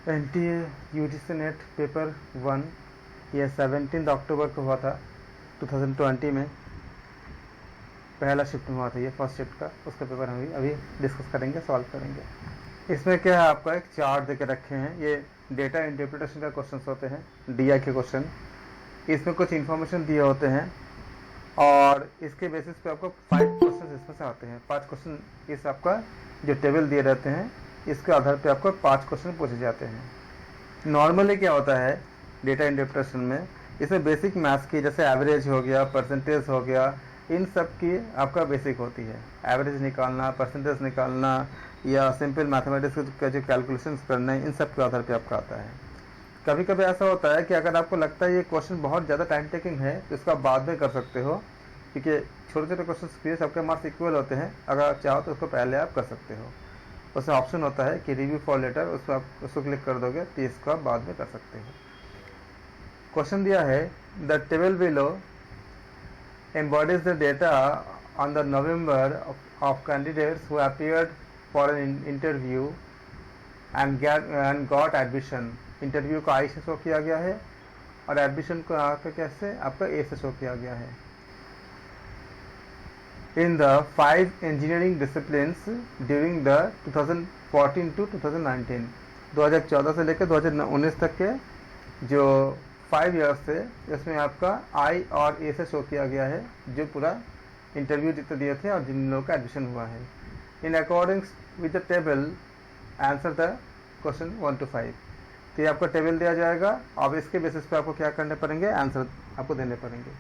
NTA net paper 1 ये 17 अक्टूबर को हुआ था 2020 में, पहला शिफ्ट में हुआ था ये फर्स्ट शिफ्ट का। उसका पेपर हम अभी डिस्कस करेंगे, सॉल्व करेंगे। इसमें क्या है, आपका एक चार्ट देके रखे हैं, ये डेटा इंटरप्रिटेशन का क्वेश्चन होते हैं, DI के क्वेश्चन। इसमें कुछ इन्फॉर्मेशन दिए होते हैं और इसके बेसिस पे आपको 5 क्वेश्चन इसमें से आते हैं। 5 क्वेश्चन इस आपका जो टेबल दिए रहते हैं इसके आधार पे आपको 5 क्वेश्चन पूछे जाते हैं। नॉर्मली क्या होता है डेटा इंटरप्रिटेशन में, इसमें बेसिक मैथ्स की जैसे एवरेज हो गया, परसेंटेज हो गया, इन सब की आपका बेसिक होती है। एवरेज निकालना, परसेंटेज निकालना या सिंपल मैथमेटिक्स का जो कैलकुलेशंस करना है, इन सब के आधार पे आपका आता है। कभी कभी ऐसा होता है कि अगर आपको लगता है ये क्वेश्चन बहुत ज़्यादा टाइम टेकिंग है तो इसको आप बाद में कर सकते हो, क्योंकि छोटे छोटे क्वेश्चन के सबके मार्क्स इक्वल होते हैं। अगर आप चाहो तो उसको पहले आप कर सकते हो। उसमें ऑप्शन होता है कि रिव्यू फॉर लेटर, उस पर आप उसको क्लिक कर दोगे तो इसको आप बाद में कर सकते हो। क्वेश्चन दिया है the table below embodies the data on the November of candidates who appeared for an interview and got admission। Interview को I से शो किया गया है और एडमिशन को आपका कैसे आपका A से शो किया गया है। In the 5 engineering disciplines during the 2014 to 2019, 2014 से लेकर 2019 तक के जो 5 ईयर्स थे, इसमें आपका I और A से शो किया गया है, जो पूरा इंटरव्यू जितने दिए थे और जिन लोगों का एडमिशन हुआ है। In accordings with the table answer the question 1 to 5। तो ये आपको टेबल दिया जाएगा, अब इसके बेसिस पे आपको क्या करने पड़ेंगे, आंसर आपको देने पड़ेंगे।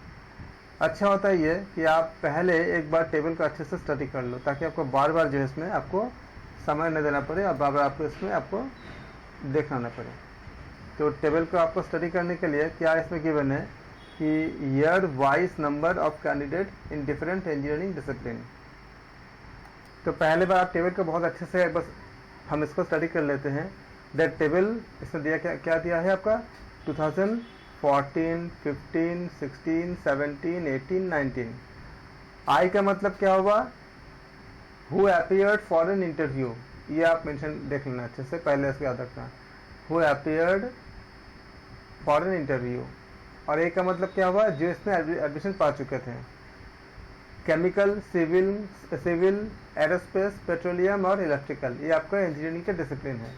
अच्छा होता है ये कि आप पहले एक बार टेबल का अच्छे से स्टडी कर लो, ताकि आपको बार बार जो है इसमें आपको समय न देना पड़े और बार बार आपको इसमें आपको देखना न पड़े। तो टेबल को आपको स्टडी करने के लिए क्या इसमें गिवन है कि year wise number of candidate in different engineering discipline. तो पहले बार आप टेबल को बहुत अच्छे से बस हम इसको स्टडी कर लेते हैं। दैट टेबल इसमें दिया क्या दिया है आपका 2014, 15, 16, 17, 18, 19। आई का मतलब क्या हुआ, who appeared for an interview, ये आप मेंशन देख लेना अच्छे से, पहले इसको याद रखना, who appeared for an interview. और ए का मतलब क्या हुआ, जो इसमें एडमिशन पा चुके थे। केमिकल, सिविल, एरोस्पेस, पेट्रोलियम और इलेक्ट्रिकल, ये आपका इंजीनियरिंग के डिसिप्लिन है।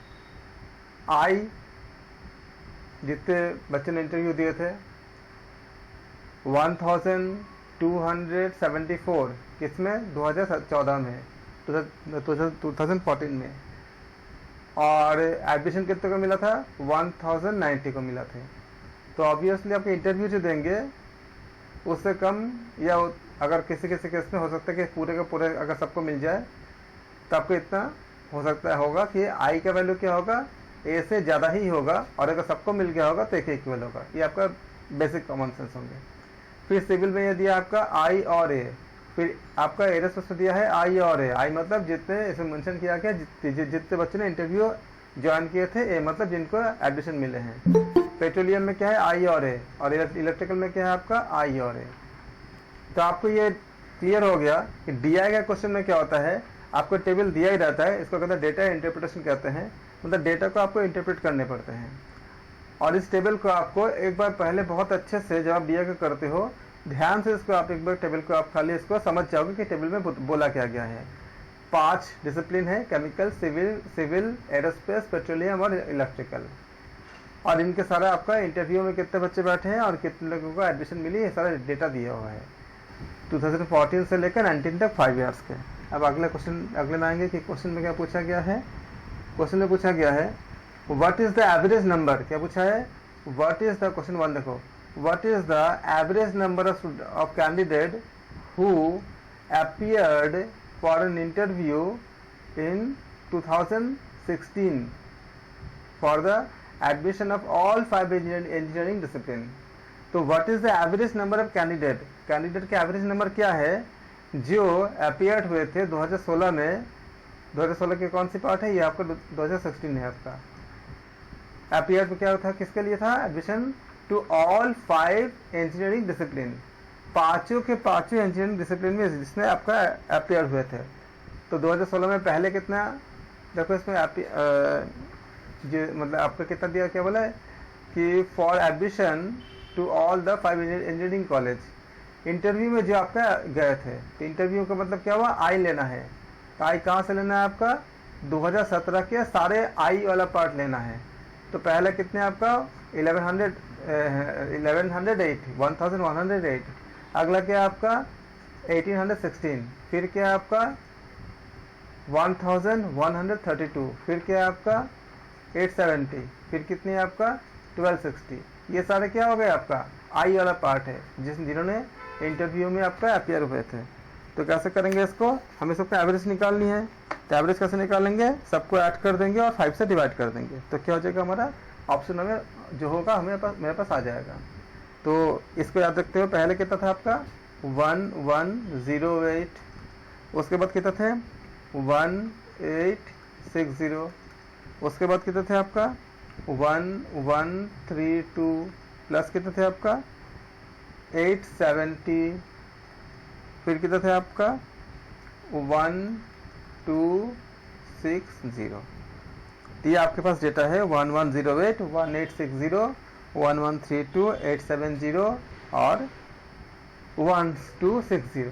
आई जितने बच्चे ने इंटरव्यू दिए थे 1274, किसमें 2014 में, 2014 में। और एडमिशन कितने को मिला था 1090 को मिला था। तो ऑब्वियसली आपके इंटरव्यू जो देंगे उससे कम, या अगर किसी किसी केस में हो सकता है कि पूरे का पूरे अगर सबको मिल जाए तो आपको इतना हो सकता है होगा कि आई का वैल्यू क्या होगा, ए से ज़्यादा ही होगा, और अगर सबको मिल गया होगा तो एक इक्वल होगा। ये आपका बेसिक कॉमन सेंस होंगे। फिर सिविल में ये दिया आपका आई और ए, फिर आपका एरोस्पेस में दिया है आई और ए। आई मतलब जितने इसमें मेंशन किया गया जितने बच्चों ने इंटरव्यू ज्वाइन किए थे, ए मतलब जिनको एडमिशन मिले हैं। पेट्रोलियम में क्या है आई और ए, और इलेक्ट्रिकल में क्या है आपका आई और ए। तो आपको ये क्लियर हो गया कि DI का क्वेश्चन में क्या होता है, आपको टेबल दिया ही रहता है, इसको कहते हैं डेटा इंटरप्रिटेशन कहते हैं, मतलब डेटा को आपको इंटरप्रेट करने पड़ते हैं। और इस टेबल को आपको एक बार पहले बहुत अच्छे से जब आप DI को करते हो, ध्यान से इसको आप एक बार टेबल को आप खाली इसको समझ जाओगे कि टेबल में बोला क्या गया है। 5 डिसिप्लिन है, केमिकल, सिविल, एरोस्पेस, पेट्रोलियम और इलेक्ट्रिकल। और इनके सारा आपका इंटरव्यू में कितने बच्चे बैठे हैं और कितने लोगों को एडमिशन मिली, ये सारा डेटा दिया हुआ है 2014 से लेकर 19 तक 5 ईयर्स के। अब अगले में आएंगे कि क्वेश्चन में क्या पूछा गया है। क्वेश्चन में पूछा गया है what is the average number, क्या पूछा है, व्हाट इज द, क्वेश्चन 1 देखो, what is the average number of candidate who appeared for an interview in 2016 for the admission of all 5 engineering discipline. तो what is the average number of candidate के average number क्या है जो appeared हुए थे 2016 में। 2016 के कौन सी पार्ट है, ये आपका 2016 है। आपका अपीयर में क्या था, किसके लिए था, admission to all 5 engineering discipline, पांचों के पांचों इंजीनियरिंग डिसिप्लिन में जिसमें आपका अपीयर हुए थे। तो 2016 में पहले कितना, देखो इसमें जो मतलब आपका कितना दिया, क्या बोला है कि for admission to all the 5 engineering college. Interview में जो आपका गए थे, तो इंटरव्यू का मतलब क्या हुआ, आई लेना है। तो आई कहाँ से लेना है आपका, 2017 के सारे आई वाला पार्ट लेना है। तो पहले कितने आपका 1108, अगला क्या आपका 1816, फिर क्या आपका 1132, फिर क्या आपका 870, फिर कितने आपका 1260। ये सारे क्या हो गए आपका आई वाला पार्ट है जिन्होंने इंटरव्यू में आपका अपियर हुए थे। तो कैसे करेंगे इसको, हमें सबका एवरेज निकालनी है। तो एवरेज कैसे निकालेंगे, सबको ऐड कर देंगे और 5 से डिवाइड कर देंगे। तो क्या हो जाएगा हमारा ऑप्शन हमें जो होगा हमें मेरे पास आ जाएगा। तो इसको याद रखते हुए पहले कितना था आपका 1108, उसके बाद कितना थे 1860, उसके बाद कितने थे आपका 1132, प्लस कितने थे आपका 870, फिर कितना थे आपका 1260। तो ये आपके पास डेटा है 1108, 1860, 1132, 870 और 1260।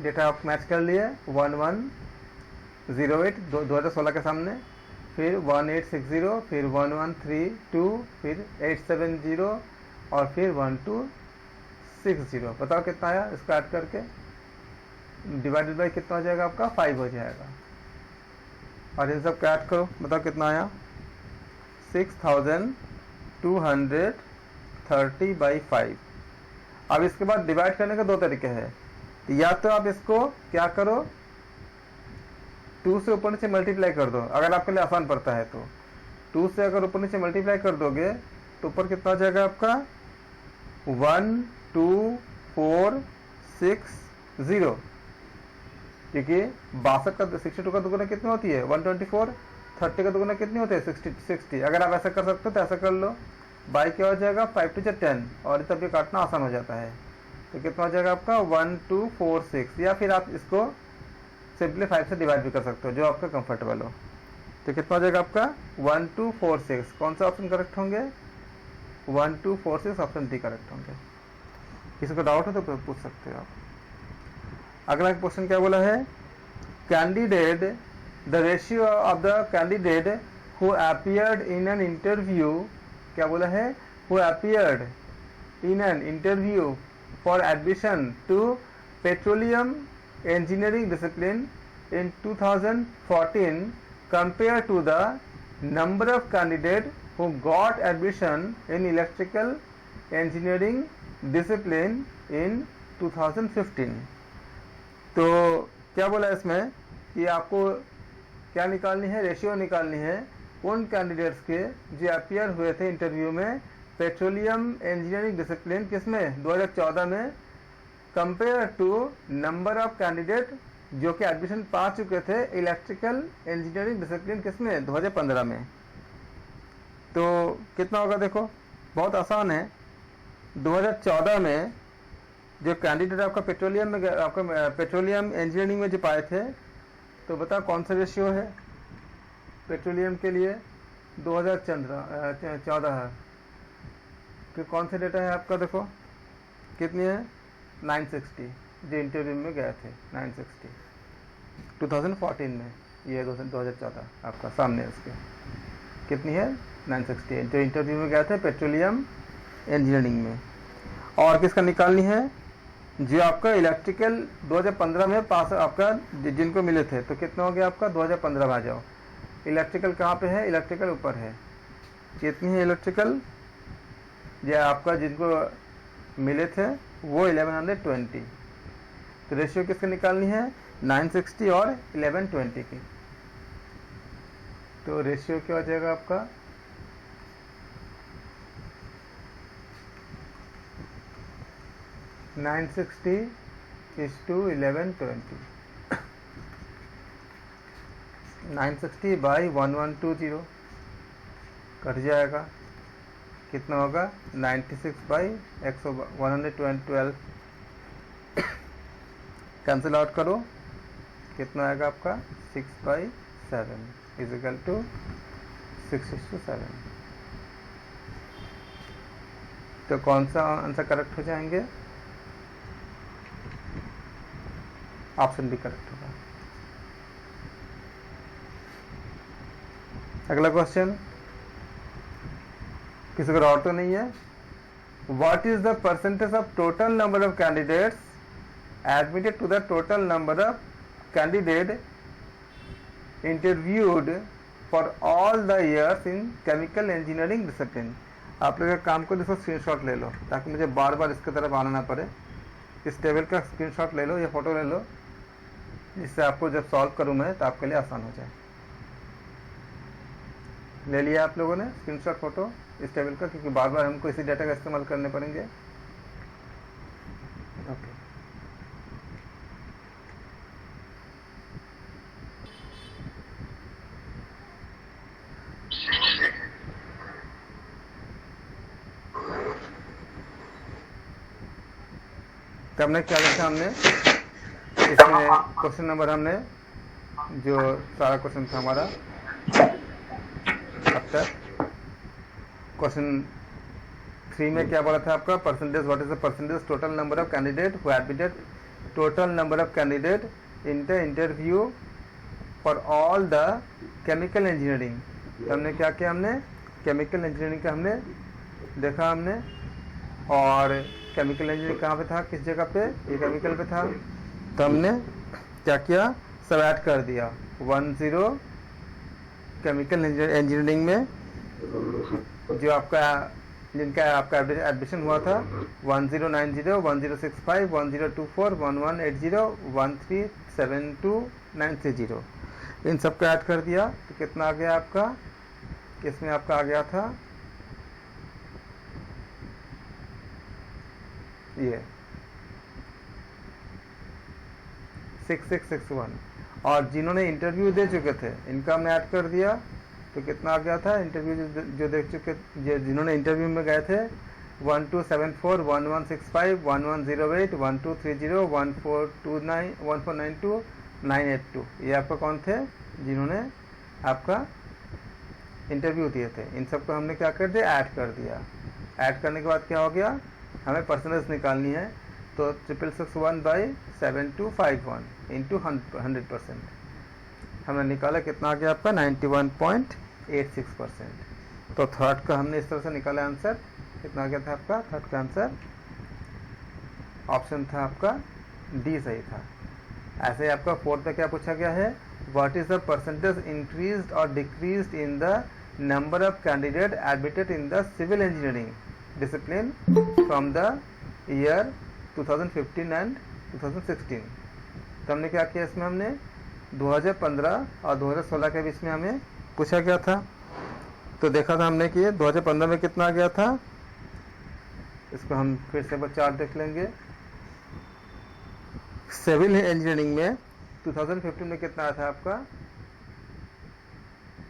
डेटा आप मैच कर लिए 1108 2016 के सामने, फिर 1860, फिर 1132, फिर 870 और फिर 1260। बताओ कितना आया, इसको ऐड करके डिवाइडेड बाई कितना हो जाएगा आपका 5 हो जाएगा। और इन सब को ऐड करो, बताओ कितना आया 6230/5। अब इसके बाद डिवाइड करने का दो तरीके हैं। या तो आप इसको क्या करो 2 से ऊपर नीचे मल्टीप्लाई कर दो, अगर आपके लिए आसान पड़ता है तो 2 से अगर ऊपर नीचे मल्टीप्लाई कर दोगे तो ऊपर कितना हो जाएगा आपका 12460, क्योंकि 62 का 62 का दुगुना कितनी होती है 124, 30 का दुगुना कितनी होती है 60। अगर आप ऐसा कर सकते हो तो ऐसा कर लो, बाई क्या हो जाएगा 5 to 10, और इस सब काटना आसान हो जाता है। तो कितना हो जाएगा आपका 1246, या फिर आप इसको सिंपली 5 से डिवाइड भी कर सकते हो, जो आपका कंफर्टेबल हो। तो कितना हो जाएगा आपका 1246। कौन सा ऑप्शन करेक्ट होंगे 1246, ऑप्शन डी करेक्ट होंगे। किसी को डाउट है तो पूछ सकते हो आप। अगला क्वेश्चन क्या बोला है, candidate the ratio of the candidate who appeared in an interview, क्या बोला है who appeared in an interview for admission to petroleum engineering discipline in 2014 compared to the number of candidates who got admission in electrical engineering discipline in 2015। तो क्या बोला है इसमें कि आपको क्या निकालनी है, रेशियो निकालनी है उन कैंडिडेट्स के जो अपियर हुए थे इंटरव्यू में पेट्रोलियम इंजीनियरिंग डिसिप्लिन किसमें 2014 में, compare to number of candidate जो कि एडमिशन पा चुके थे इलेक्ट्रिकल इंजीनियरिंग डिसिप्लिन किसमें 2015 में। तो कितना होगा देखो, बहुत आसान है। 2014 में जो कैंडिडेट आपका पेट्रोलियम में आपका पेट्रोलियम इंजीनियरिंग में जो पाए थे, तो बताओ कौन सा रेशियो है पेट्रोलियम के लिए 2014 है। तो कौन सा डेटा है आपका, देखो कितनी है 960, जो इंटरव्यू में गए थे 960 2014 में, ये 2014 आपका सामने उसके कितनी है 960 जो इंटरव्यू में गए थे पेट्रोलियम इंजीनियरिंग में। और किसका निकालनी है, जो आपका इलेक्ट्रिकल 2015 में पास आपका जिनको मिले थे। तो कितना हो गया आपका 2015 में आ जाओ, इलेक्ट्रिकल कहाँ पे है, इलेक्ट्रिकल ऊपर है, कितनी है इलेक्ट्रिकल जो आपका जिनको मिले थे वो 1120। तो रेशियो किसकी निकालनी है 960 और 1120 की। तो रेशियो क्या हो जाएगा आपका 960 is to 1120, 960 by 1120 कट जाएगा, कितना होगा 96 by 112, कैंसिल आउट करो, कितना आएगा आपका 6/7 इज इक्वल टू 6:7। तो कौन सा आंसर करेक्ट हो जाएंगे? ऑप्शन बी करेक्ट होगा। अगला क्वेश्चन, किसी को और तो नहीं है? What is the percentage of total number of candidates admitted to the total number of candidate interviewed for all the years in chemical engineering discipline? आप लोग एक काम को देखो, स्क्रीनशॉट ले लो ताकि मुझे बार बार इसकी तरफ आना ना पड़े। इस टेबल का स्क्रीनशॉट ले लो या फोटो ले लो, जिससे आपको जब सॉल्व करूँ मैं तो आपके लिए आसान हो जाए। ले लिया आप लोगों ने स्क्रीनशॉट फोटो इस टेबल का, क्योंकि बार बार हमको इसी डाटा का इस्तेमाल करने पड़ेंगे। ओके, तो हमने क्या देखा? हमने इसमें क्वेश्चन नंबर, हमने जो सारा क्वेश्चन था हमारा अब तक, क्वेश्चन 3 में क्या बोला था आपका? Percentage, what is the percentage total number of candidate who admitted, total number of candidate in the interview for all the chemical engineering. तो हमने क्या किया? हमने केमिकल इंजीनियरिंग का हमने देखा हमने, और केमिकल इंजीनियरिंग कहाँ पे था, किस जगह पे? ये केमिकल पे था। तो हमने क्या किया? सब ऐड कर दिया। 10 केमिकल इंजीनियरिंग में जो आपका, जिनका आपका एडमिशन हुआ था 1090, 1065, 1024, 1180, 1372, 930, इन सबको ऐड कर दिया। तो कितना आ गया आपका? किसमें आपका आ गया था ये 6661। और जिन्होंने इंटरव्यू दे चुके थे इनका हमने ऐड कर दिया। तो कितना आ गया था? इंटरव्यू जो देख चुके, जिन्होंने इंटरव्यू में गए थे 1274, 1165, 1108, 1230, 1429, 1492, 982, ये आपका कौन थे? जिन्होंने आपका इंटरव्यू दिए थे। इन सबको हमने क्या कर दिया? ऐड कर दिया। ऐड करने के बाद क्या हो गया? हमें परसेंटेज निकालनी है। तो 6661/7251 इंटू 100%, हमने निकाला। कितना आ गया आपका? 91.86%। तो थर्ड का हमने इस तरह से निकाला आंसर। कितना आ गया था आपका? थर्ड का आंसर ऑप्शन था आपका डी सही था। ऐसे ही आपका फोर्थ में क्या पूछा गया है? What is the percentage increased और decreased in the number of candidate admitted in the civil engineering discipline from the year 2015 and 2016। तो हमने क्या किया? इसमें हमने 2015 और 2016 के बीच में हमें पूछा गया था। तो देखा था हमने कि 2015 में कितना आ गया था। इसको हम फिर से चार्ट देख लेंगे। सिविल इंजीनियरिंग में 2015 में कितना आया था आपका?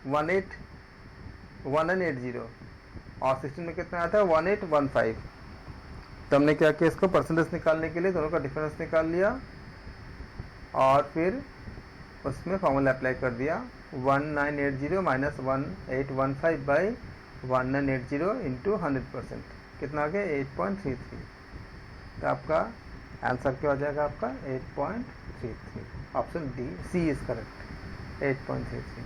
1980, और 16 में कितना आया था? 1815। तो हमने क्या किया? इसको परसेंटेज निकालने के लिए दोनों का डिफरेंस निकाल लिया और फिर उसमें फॉर्मूला अप्लाई कर दिया। 1980 माइनस 1815/1980 इंटू 100%, कितना आ गया? 8.33। तो आपका आंसर क्या हो जाएगा? आपका 8.33। Option D, C is correct, 8.33।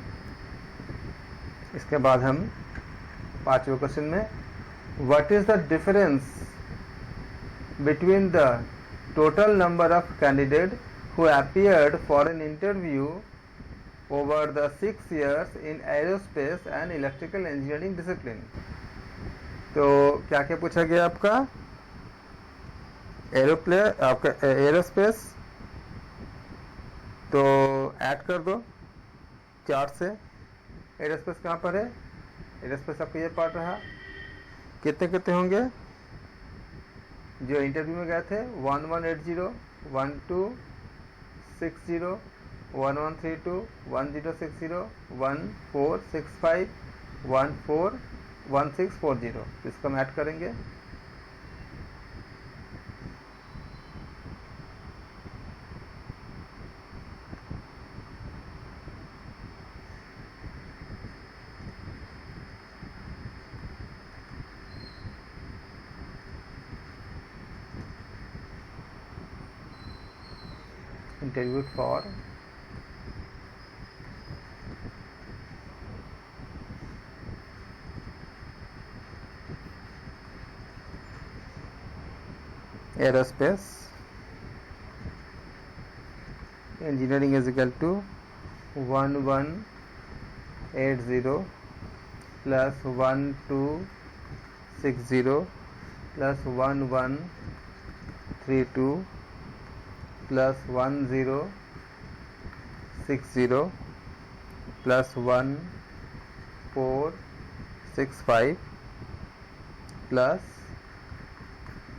इसके बाद हम पांचवें क्वेश्चन में, what is the difference between the total number of candidate who appeared for an interview over the 6 years in aerospace and electrical engineering discipline। तो क्या क्या पूछा गया आपका? आपका एरोस्पेस, तो ऐड कर दो चार्ट से। एरोस्पेस कहाँ पर है? एरोस्पेस आपका ये पार्ट रहा। कितने कितने होंगे जो इंटरव्यू में गए थे? 1180, 1260, 1132, 1060, 1465, 1640। इसको हम ऐड करेंगे। interviewed for aerospace engineering is equal to 1180 plus 1260 plus 1132 plus 1060 plus 1465 plus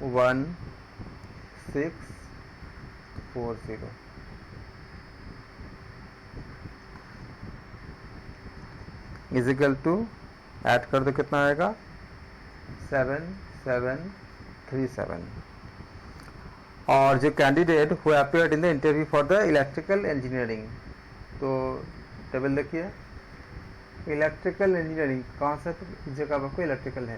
1640 is equal to, add कर दो कितना आएगा 7737। और जो candidate who appeared in the interview for the electrical engineering, तो टेबल देखिए इलेक्ट्रिकल इंजीनियरिंग कहाँ से जगह आपको इलेक्ट्रिकल है,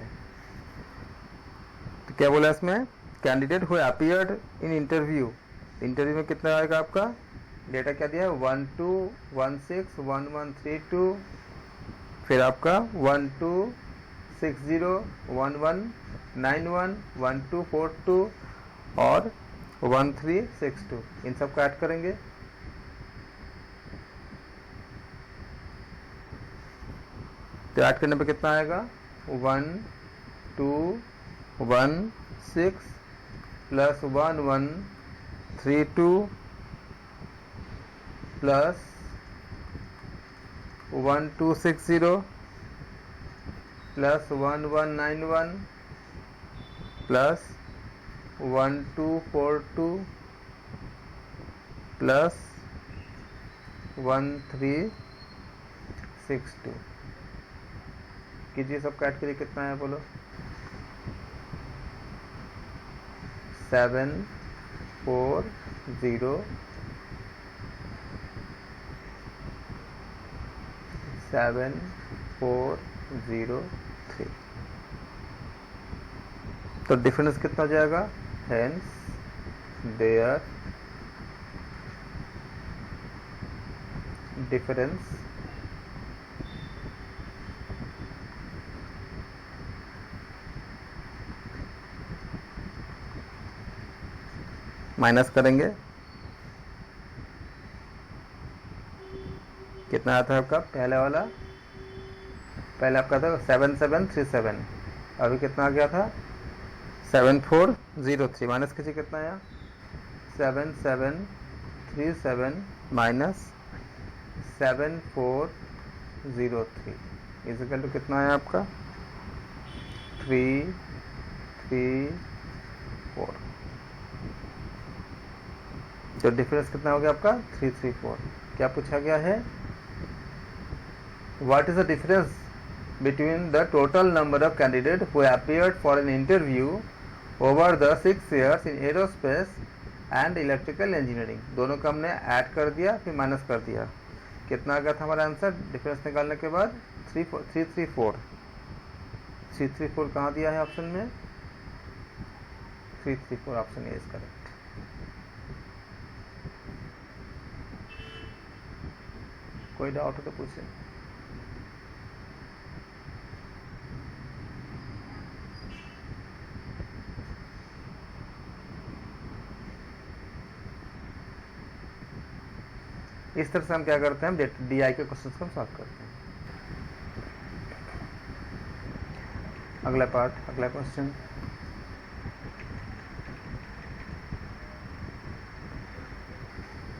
तो क्या बोला इसमें candidate who appeared in interview, interview में कितना आएगा आपका डेटा क्या दिया है 12161132, फिर आपका 1260 1191 1242 और 1362, इन सब को ऐड करेंगे तो ऐड करने पे कितना आएगा 1216 plus 1132 plus 1260 plus 1191 plus 1242 plus 1362 कीजिए, सब काट के कितना है बोलो 740 7403, तो डिफरेंस कितना हो जाएगा, हेंस देयर डिफरेंस माइनस करेंगे कितना आता है आपका पहले वाला, पहले आपका था 7737, अभी कितना आ गया था 7403, माइनस कीजिए कितना आया 7737 माइनस 7403 इजिकल टू कितना आया आपका 334, तो डिफरेंस कितना हो गया आपका 334। क्या पूछा गया है, what is the difference between the total number of candidates who appeared for an interview over the 6 years in aerospace and electrical engineering, दोनों को हमने ऐड कर दिया फिर माइनस कर दिया, कितना आ गया था हमारा आंसर डिफरेंस निकालने के बाद 334 कहाँ दिया है ऑप्शन में 334, ऑप्शन ए इज करेक्ट। कोई डाउट हो तो पूछे। इस तरह से हम क्या करते हैं, DI के क्वेश्चंस को हम सॉल्व करते हैं। अगला पार्ट, अगला क्वेश्चन,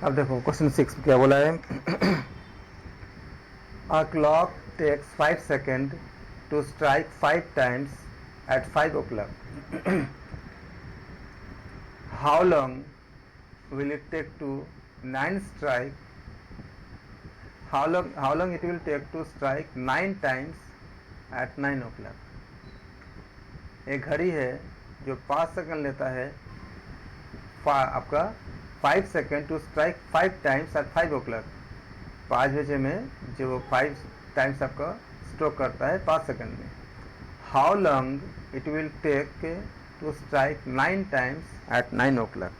अब देखो क्वेश्चन 6 क्या बोला है, A clock takes 5 seconds to strike 5 times at 5 o'clock. How long will it take to 9 strike? How long it will take to strike 9 times at 9 o'clock? एक घड़ी है जो 5 सेकंड लेता है आपका 5 second to strike 5 times at 5 o'clock, 5 बजे में जो 5 टाइम्स आपका स्ट्रोक करता है 5 सेकंड में। How long it will take to strike 9 times at 9 o'clock?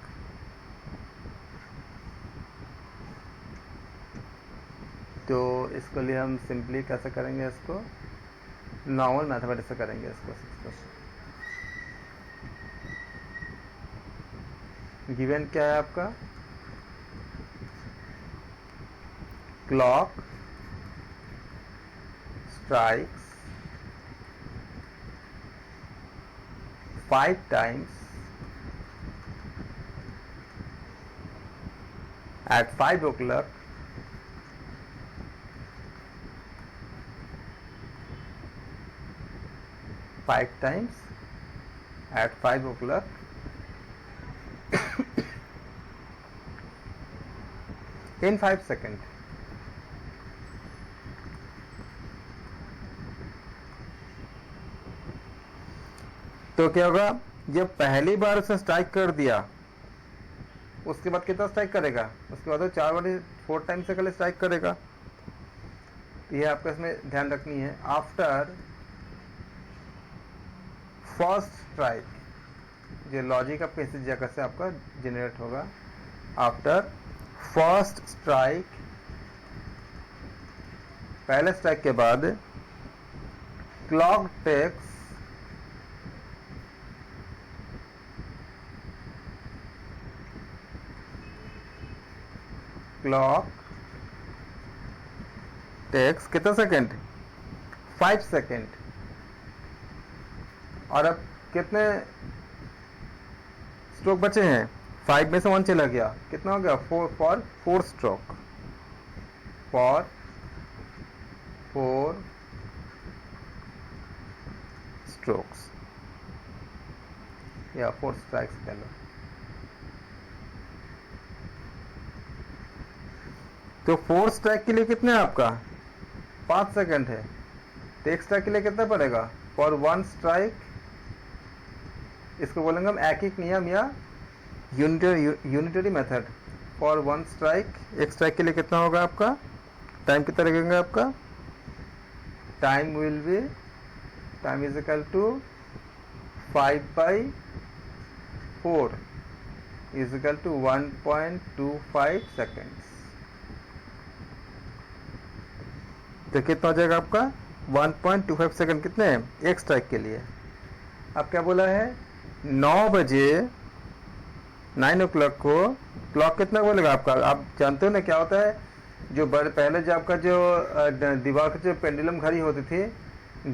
तो इसके लिए हम सिंपली कैसे करेंगे, इसको नॉर्मल मैथमेटिक्स से करेंगे इसको। 6%। गिवन क्या है आपका, clock strikes 5 times at 5 o'clock in 5 seconds। तो क्या होगा, जब पहली बार उसे स्ट्राइक कर दिया उसके बाद कितना स्ट्राइक करेगा, उसके बाद वो 4 टाइम से पहले स्ट्राइक करेगा। तो ये आपको इसमें ध्यान रखनी है। आफ्टर फर्स्ट स्ट्राइक, जो लॉजिक आपका इसी जगह से आपका जनरेट होगा। आफ्टर फर्स्ट स्ट्राइक, पहले स्ट्राइक के बाद क्लॉक टेक्स कितना सेकेंड, 5 सेकेंड। और अब कितने स्ट्रोक बचे हैं, 5 में से 1 चला गया, कितना हो गया, 4 स्ट्रोक, फॉर 4 स्ट्रोक्स या 4 स्ट्राइक्स कह लो। तो 4 स्ट्राइक के लिए कितने है आपका, 5 सेकंड है। तो एक स्ट्राइक के लिए कितना पड़ेगा, फॉर 1 स्ट्राइक, इसको बोलेंगे हम एकिक नियम या यूनिटरी मेथड। फॉर 1 स्ट्राइक, एक स्ट्राइक के लिए कितना होगा आपका, टाइम कितना लगेगा आपका, time will be, time is equal to 5/4 is equal to 1.25 seconds. तो कितना हो जाएगा आपका, 1.25 सेकंड कितने हैं, एक स्ट्राइक के लिए। अब क्या बोला है, 9 बजे 9 o'clock को क्लॉक कितना बोलेगा आपका। आप जानते हो ना क्या होता है, जो पहले जो आपका जो दीवार की जो पेंडुलम घड़ी होती थी,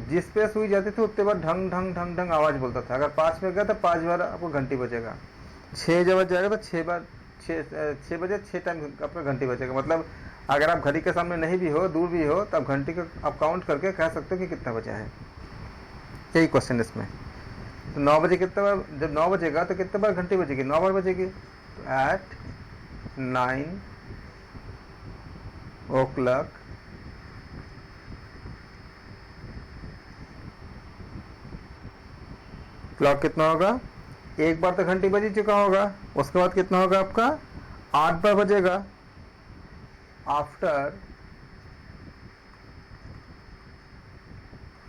जिस पे सुई जाती थी उतने बार ढंग ढंग ढंग ढंग आवाज बोलता था। अगर 5 में गया तो 5 बार आपको घंटी बजेगा, 6 जब जाएगा तो 6 बार 6 बजे 6 टाइम आपका घंटी बजेगा। मतलब अगर आप घड़ी के सामने नहीं भी हो, दूर भी हो, तब घंटी को आप काउंट करके कह सकते हो कि कितना बजा है। यही क्वेश्चन इसमें। तो 9 बजे कितना बार, जब 9 बजेगा तो कितने बार घंटी बजेगी, 9 बार बजेगी। तो एट 9 o'clock क्लॉक कितना होगा, एक बार तो घंटी बज ही चुका होगा, उसके बाद कितना होगा आपका, 8 बार बजेगा। आफ्टर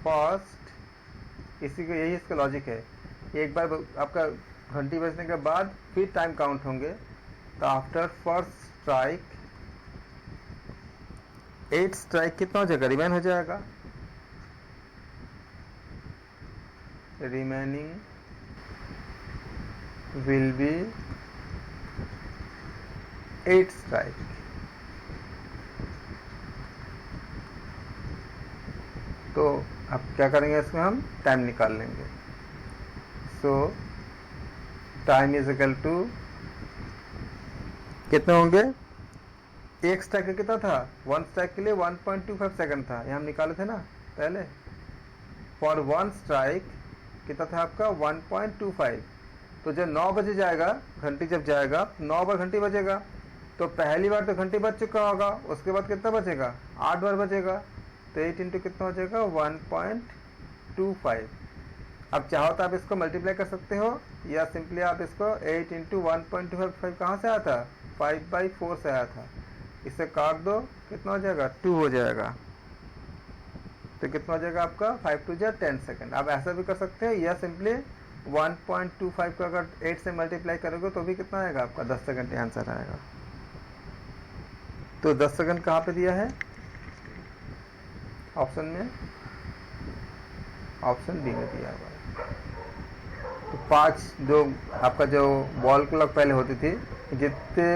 फर्स्ट, इसी को यही इसका लॉजिक है, एक बार आपका घंटी बजने के बाद फिर टाइम काउंट होंगे। तो आफ्टर फर्स्ट स्ट्राइक, 8 स्ट्राइक कितना हो जाएगा, रिमेन हो जाएगा, रिमेनिंग विल बी 8 स्ट्राइक। तो अब क्या करेंगे, इसमें हम टाइम निकाल लेंगे। So time is equal to कितने होंगे, एक स्ट्राइक कितना था, 1 स्ट्राइक के लिए 1.25 सेकंड था, ये हम निकाले थे ना पहले। फॉर 1 स्ट्राइक कितना था आपका, 1.25। तो जब 9 बजे जाएगा, घंटी जब जाएगा 9 बार घंटी बजेगा। तो पहली बार तो घंटी बज चुका होगा, उसके बाद कितना बचेगा, 8 बार बजेगा। तो 8 इंटू कितना हो जाएगा, 1.25। अब चाहो तो आप इसको मल्टीप्लाई कर सकते हो, या सिंपली आप इसको 8 इंटू 1.25 कहाँ से आया था, 5/4 से आया था। इसे काट दो, कितना हो जाएगा, 2 हो जाएगा। तो कितना हो जाएगा आपका, 5 2 जा 10 सेकेंड। आप ऐसा भी कर सकते हैं, या सिंपली 1.25 को अगर 8 से मल्टीप्लाई करोगे तो भी कितना आएगा आपका, 10 सेकेंड आंसर आएगा। तो 10 सेकेंड कहाँ पे दिया है, ऑप्शन में, ऑप्शन बी में दिया हुआ है। तो 5 जो आपका जो वॉल क्लॉक पहले होती थी, जितने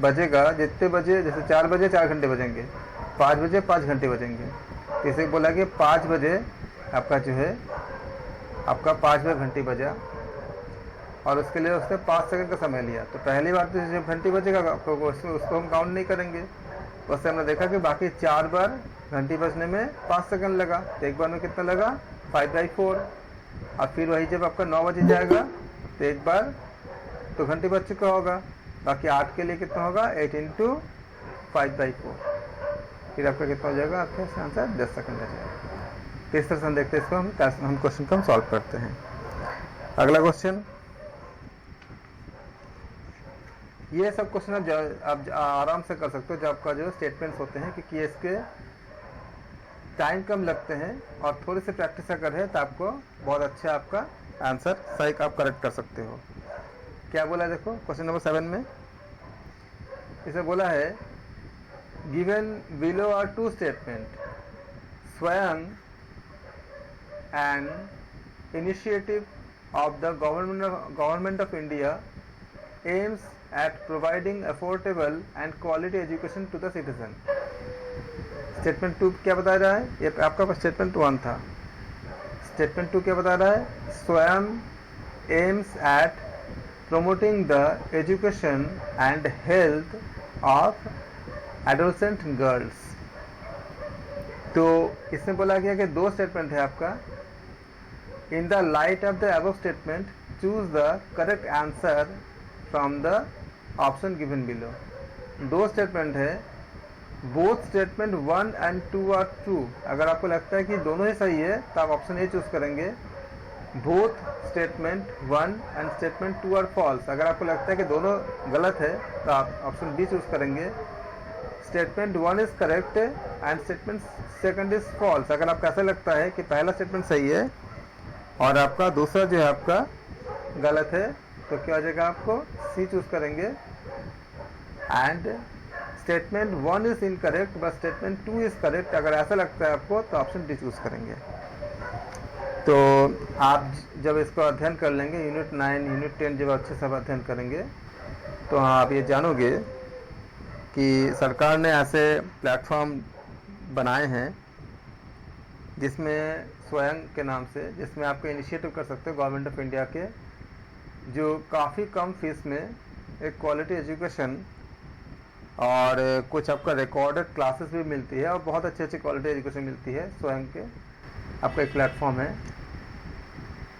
बजेगा, जितने बजे, जैसे 4 बजे 4 घंटे बजेंगे, 5 बजे 5 घंटे बजेंगे। तो इसे बोला कि 5 बजे आपका जो है आपका 5 बजे घंटी बजा और उसके लिए उसने 5 सेकंड का समय लिया। तो पहली बार तो जब घंटी बजेगा आपको उसको हम काउंट नहीं करेंगे। उससे हमने देखा कि बाकी 4 बार घंटी बजने में 5 सेकंड लगा, तो एक बार में कितना लगा 5/4। और फिर वही जब आपका 9 बजे जाएगा तो एक बार तो घंटी बज चुका होगा, बाकी 8 के लिए कितना होगा 8 × 5/4। फिर आपका कितना हो जाएगा, आपका आंसर 10 सेकंड आ जाएगा। तो इस तरह से हम देखते हैं इसको, हम क्वेश्चन को हम सॉल्व करते हैं। अगला क्वेश्चन, ये सब क्वेश्चन आप आराम से कर सकते हो जब आपका जो स्टेटमेंट्स होते हैं, क्योंकि इसके टाइम कम लगते हैं और थोड़ी सी प्रैक्टिस अगर है तो आपको बहुत अच्छा आपका आंसर सही आप करेक्ट कर सकते हो। क्या बोला है देखो क्वेश्चन नंबर 7 में, इसे बोला है गिवन बिलो आर 2 स्टेटमेंट, स्वयं and initiative of the government of India aims at providing affordable and quality education to the citizen। Statement 2 क्या बता रहा है, ये आपका स्टेटमेंट 1 था। स्टेटमेंट 2 क्या बता रहा है, स्वयं aims at promoting the education and health of adolescent girls। तो इसमें बोला गया कि 2 स्टेटमेंट है आपका। In the light of the above statement choose the correct answer from the option given below. 2 statement है, both statement 1 and 2 are true. अगर आपको लगता है कि दोनों ही सही है तो आप ऑप्शन ए चूज करेंगे। Both statement 1 and statement 2 are false. अगर आपको लगता है कि दोनों गलत है तो आप ऑप्शन बी चूज करेंगे। Statement 1 is correct and statement 2 is false. अगर आपको ऐसा लगता है कि पहला स्टेटमेंट सही है और आपका दूसरा जो है आपका गलत है, तो क्या हो जाएगा, आपको सी चूज करेंगे। And statement 1 is incorrect but statement 2 is correct, अगर ऐसा लगता है आपको तो ऑप्शन डी चूज करेंगे। तो आप जब इसको अध्ययन कर लेंगे, यूनिट 9 यूनिट 10 जब अच्छे से अध्ययन करेंगे तो आप ये जानोगे कि सरकार ने ऐसे प्लेटफॉर्म बनाए हैं जिसमें स्वयं के नाम से, जिसमें आपको इनिशिएटिव कर सकते हो गवर्नमेंट ऑफ इंडिया के, जो काफ़ी कम फीस में एक क्वालिटी एजुकेशन और कुछ आपका रिकॉर्डेड क्लासेस भी मिलती है और बहुत अच्छी क्वालिटी एजुकेशन मिलती है। स्वयं के आपका एक प्लेटफॉर्म है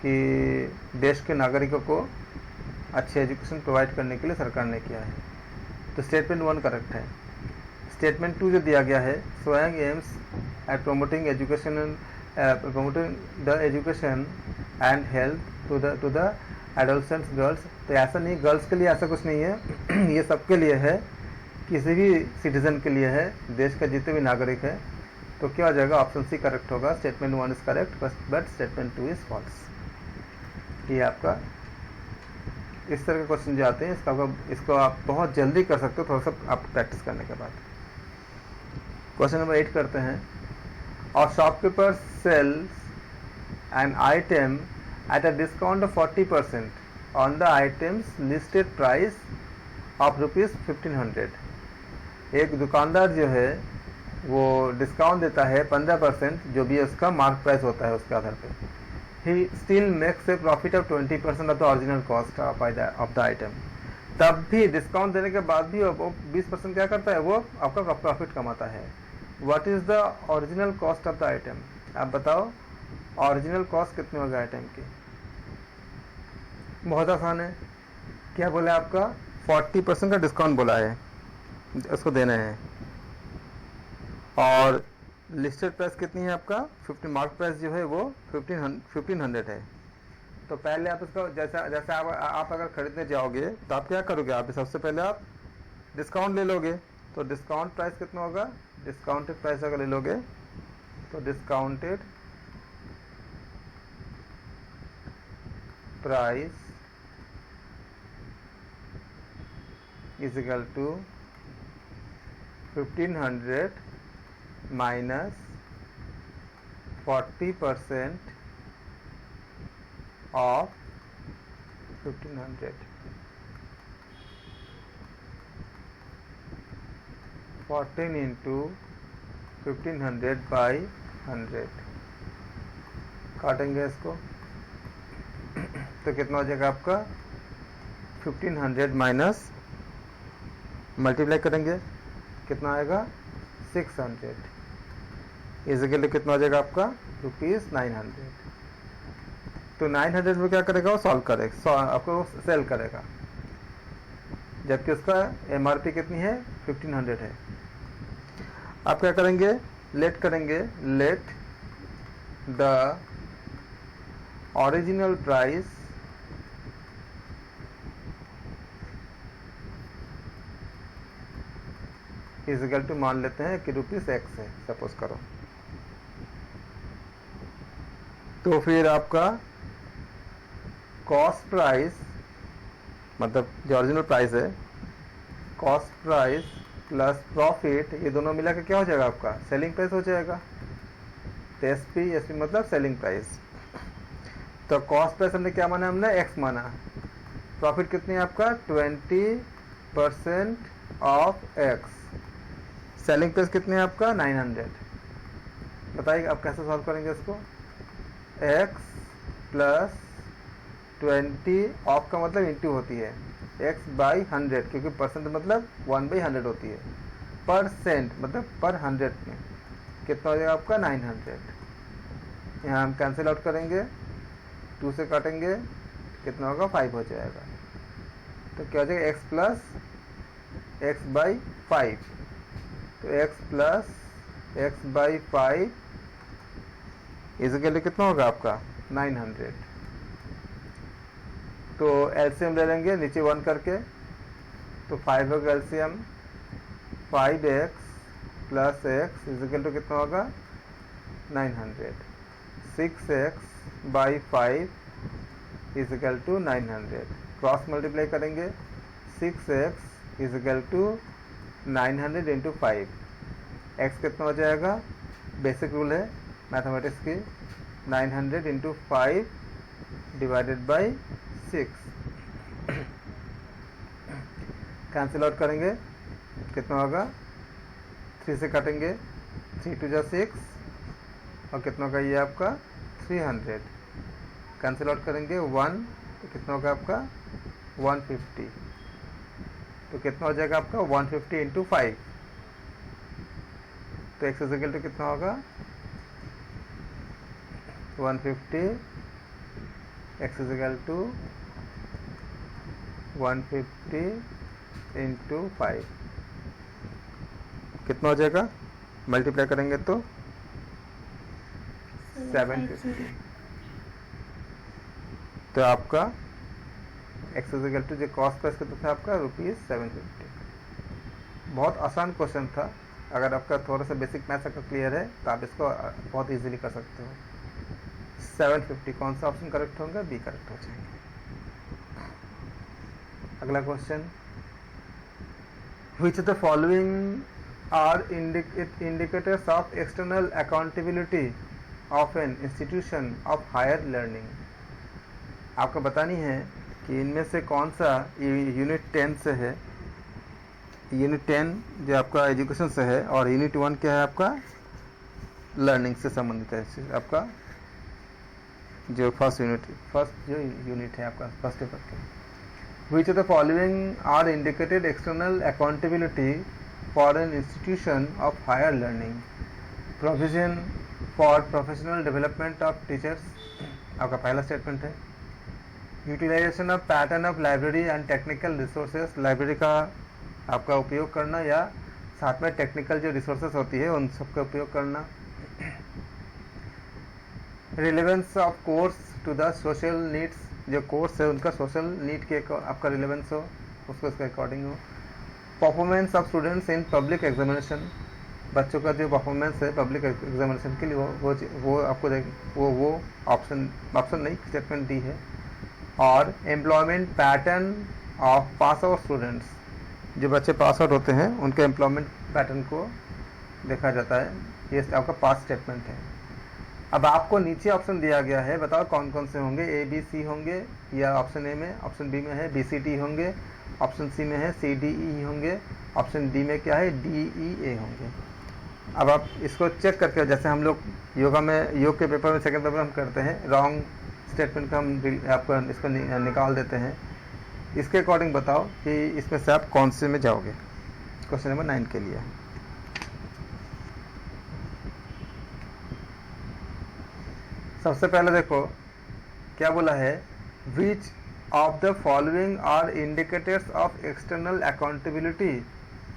कि देश के नागरिकों को अच्छे एजुकेशन प्रोवाइड करने के लिए सरकार ने किया है। तो स्टेटमेंट 1 करेक्ट है। स्टेटमेंट 2 जो दिया गया है, Swayam aims at promoting education the education and health to the adolescents girls, तो ऐसा नहीं, गर्ल्स के लिए ऐसा कुछ नहीं है ये सबके लिए है, किसी भी सिटीजन के लिए है, देश का जितने भी नागरिक है। तो क्या हो जाएगा, ऑप्शन सी करेक्ट होगा। Statement 1 is correct but statement 2 is false. ये आपका इस तरह के क्वेश्चन जो आते हैं इसको आप बहुत जल्दी कर सकते हो, थोड़ा सा आप प्रैक्टिस करने के बाद। क्वेश्चन नंबर 8 करते हैं। और shopkeeper sells an item at a discount of 40% on the items listed price of ₹1500। एक दुकानदार जो है वो डिस्काउंट देता है 15%, जो भी उसका मार्क प्राइस होता है उसके आधार पे। He still makes a profit of 20% of the original cost of the item. तब भी डिस्काउंट देने के बाद भी वो 20% क्या करता है, वो आपका प्रॉफिट कमाता है। What is the original cost of the item? आप बताओ ओरिजिनल कॉस्ट कितनी होगा आइटम की? बहुत आसान है। क्या बोला आपका, 40% का डिस्काउंट बोला है, उसको देना है। और लिस्टेड प्राइस कितनी है आपका 50, मार्क प्राइस जो है वो 1500 है। तो पहले आप इसका जैसा आप अगर खरीदने जाओगे तो आप क्या करोगे, आप सबसे पहले आप डिस्काउंट ले लोगे। तो डिस्काउंट प्राइस कितना होगा, डिस्काउंटेड प्राइस अगर ले लोगे तो discounted price is equal to 1500 minus 40% of 1500, 14 into 1500 by 100 काटेंगे इसको तो कितना हो जाएगा आपका 1500 माइनस मल्टीप्लाई करेंगे कितना आएगा 600 इजिकली कितना हो जाएगा आपका ₹900। तो 900 में क्या करेगा वो सॉल्व करेगा आपको सेल करेगा जबकि उसका MRP कितनी है 1500 है। आप क्या करेंगे लेट करेंगे let the original price is equal to मान लेते हैं कि ₹X है सपोज करो। तो फिर आपका कॉस्ट प्राइस मतलब जो ओरिजिनल प्राइस है कॉस्ट प्राइस प्लस प्रॉफिट ये दोनों मिला के क्या हो जाएगा आपका सेलिंग प्राइस हो जाएगा। तो एसपी मतलब सेलिंग प्राइस। तो कॉस्ट प्राइस हमने क्या माना हमने X माना। प्रॉफिट कितनी है आपका 20% ऑफ X। सेलिंग प्राइस कितनी है आपका 900। बताइए आप कैसे सॉल्व करेंगे इसको। X प्लस 20 ऑफ का मतलब इंटू होती है X बाई 100 क्योंकि परसेंट मतलब 1/100 होती है। परसेंट मतलब पर 100 में कितना हो जाएगा आपका 900। यहाँ हम कैंसिल आउट करेंगे 2 से काटेंगे कितना होगा 5 हो जाएगा। तो क्या हो जाएगा X प्लस X बाई 5। तो X प्लस X बाई 5 इजिकली कितना होगा आपका 900। तो एलसीएम ले लेंगे नीचे 1 करके तो 5 होगा LCM 5x plus x is equal to कितना होगा 900। 6x by 5 is equal to 900 cross multiply करेंगे 6x is equal to 900 into 5 x कितना हो जाएगा बेसिक रूल है मैथमेटिक्स की 900 into 5 divided by 6 cancel out करेंगे कितना होगा 3 से काटेंगे 3 2 जा 6 और कितना होगा ये आपका 300 कैंसिल आउट करेंगे 1 तो कितना होगा आपका 150। तो कितना हो जाएगा आपका 150 इंटू 5 तो एक्स इक्वल टू कितना होगा 150 एक्स इक्वल टू 150 इंटू 5 कितना हो जाएगा मल्टीप्लाई करेंगे तो 750। तो आपका एक्स इक्वल टू जो कॉस्ट प्राइस कितना था आपका ₹750। बहुत आसान क्वेश्चन था। अगर आपका थोड़ा सा बेसिक मैथ्स अगर क्लियर है तो आप इसको बहुत इजीली कर सकते हो। 750 कौन सा ऑप्शन करेक्ट होगा बी करेक्ट हो जाएंगे। अगला question which of the following are indicators of external accountability of an institution of higher learning। आपको बतानी है कि इनमें से कौन सा यूनिट 10 से है। यूनिट 10 जो आपका एजुकेशन से है और यूनिट 1 क्या है आपका लर्निंग से संबंधित है। आपका जो फर्स्ट जो यूनिट है आपका फर्स्ट पेपर के which of the following are indicated external accountability for an institution of higher learning। provision for professional development of teachers आपका पहला स्टेटमेंट है। Utilization of pattern of library and technical resources library का आपका उपयोग करना या साथ में टेक्निकल जो रिसोर्सेज होती है उन सब का उपयोग करना। Relevance of course to the social needs जो कोर्स है उनका सोशल नीड के आपका रिलेवेंस हो उसको इसके अकॉर्डिंग हो। Performance of students in public examination बच्चों का जो परफॉर्मेंस है पब्लिक एग्जामिनेशन के लिए वो आपको वो ऑप्शन नहीं स्टेटमेंट दी है। और employment pattern of pass out students जो बच्चे पास आउट होते हैं उनके एम्प्लॉयमेंट पैटर्न को देखा जाता है। ये आपका पास स्टेटमेंट है। अब आपको नीचे ऑप्शन दिया गया है, बताओ कौन कौन से होंगे। ए बी सी होंगे, या ऑप्शन ए में, ऑप्शन बी में है बी सी डी होंगे, ऑप्शन सी में है सी डी ई होंगे, ऑप्शन डी में क्या है डी ई ए होंगे। अब आप इसको चेक करके, जैसे हम लोग योगा में, योग के पेपर में सेकंड पेपर में हम करते हैं, रॉन्ग स्टेटमेंट का हम आपको इसको निकाल देते हैं। इसके अकॉर्डिंग बताओ कि इसमें से आप कौन से में जाओगे। क्वेश्चन नंबर 9 के लिए सबसे पहले देखो क्या बोला है, which of the following are indicators of external accountability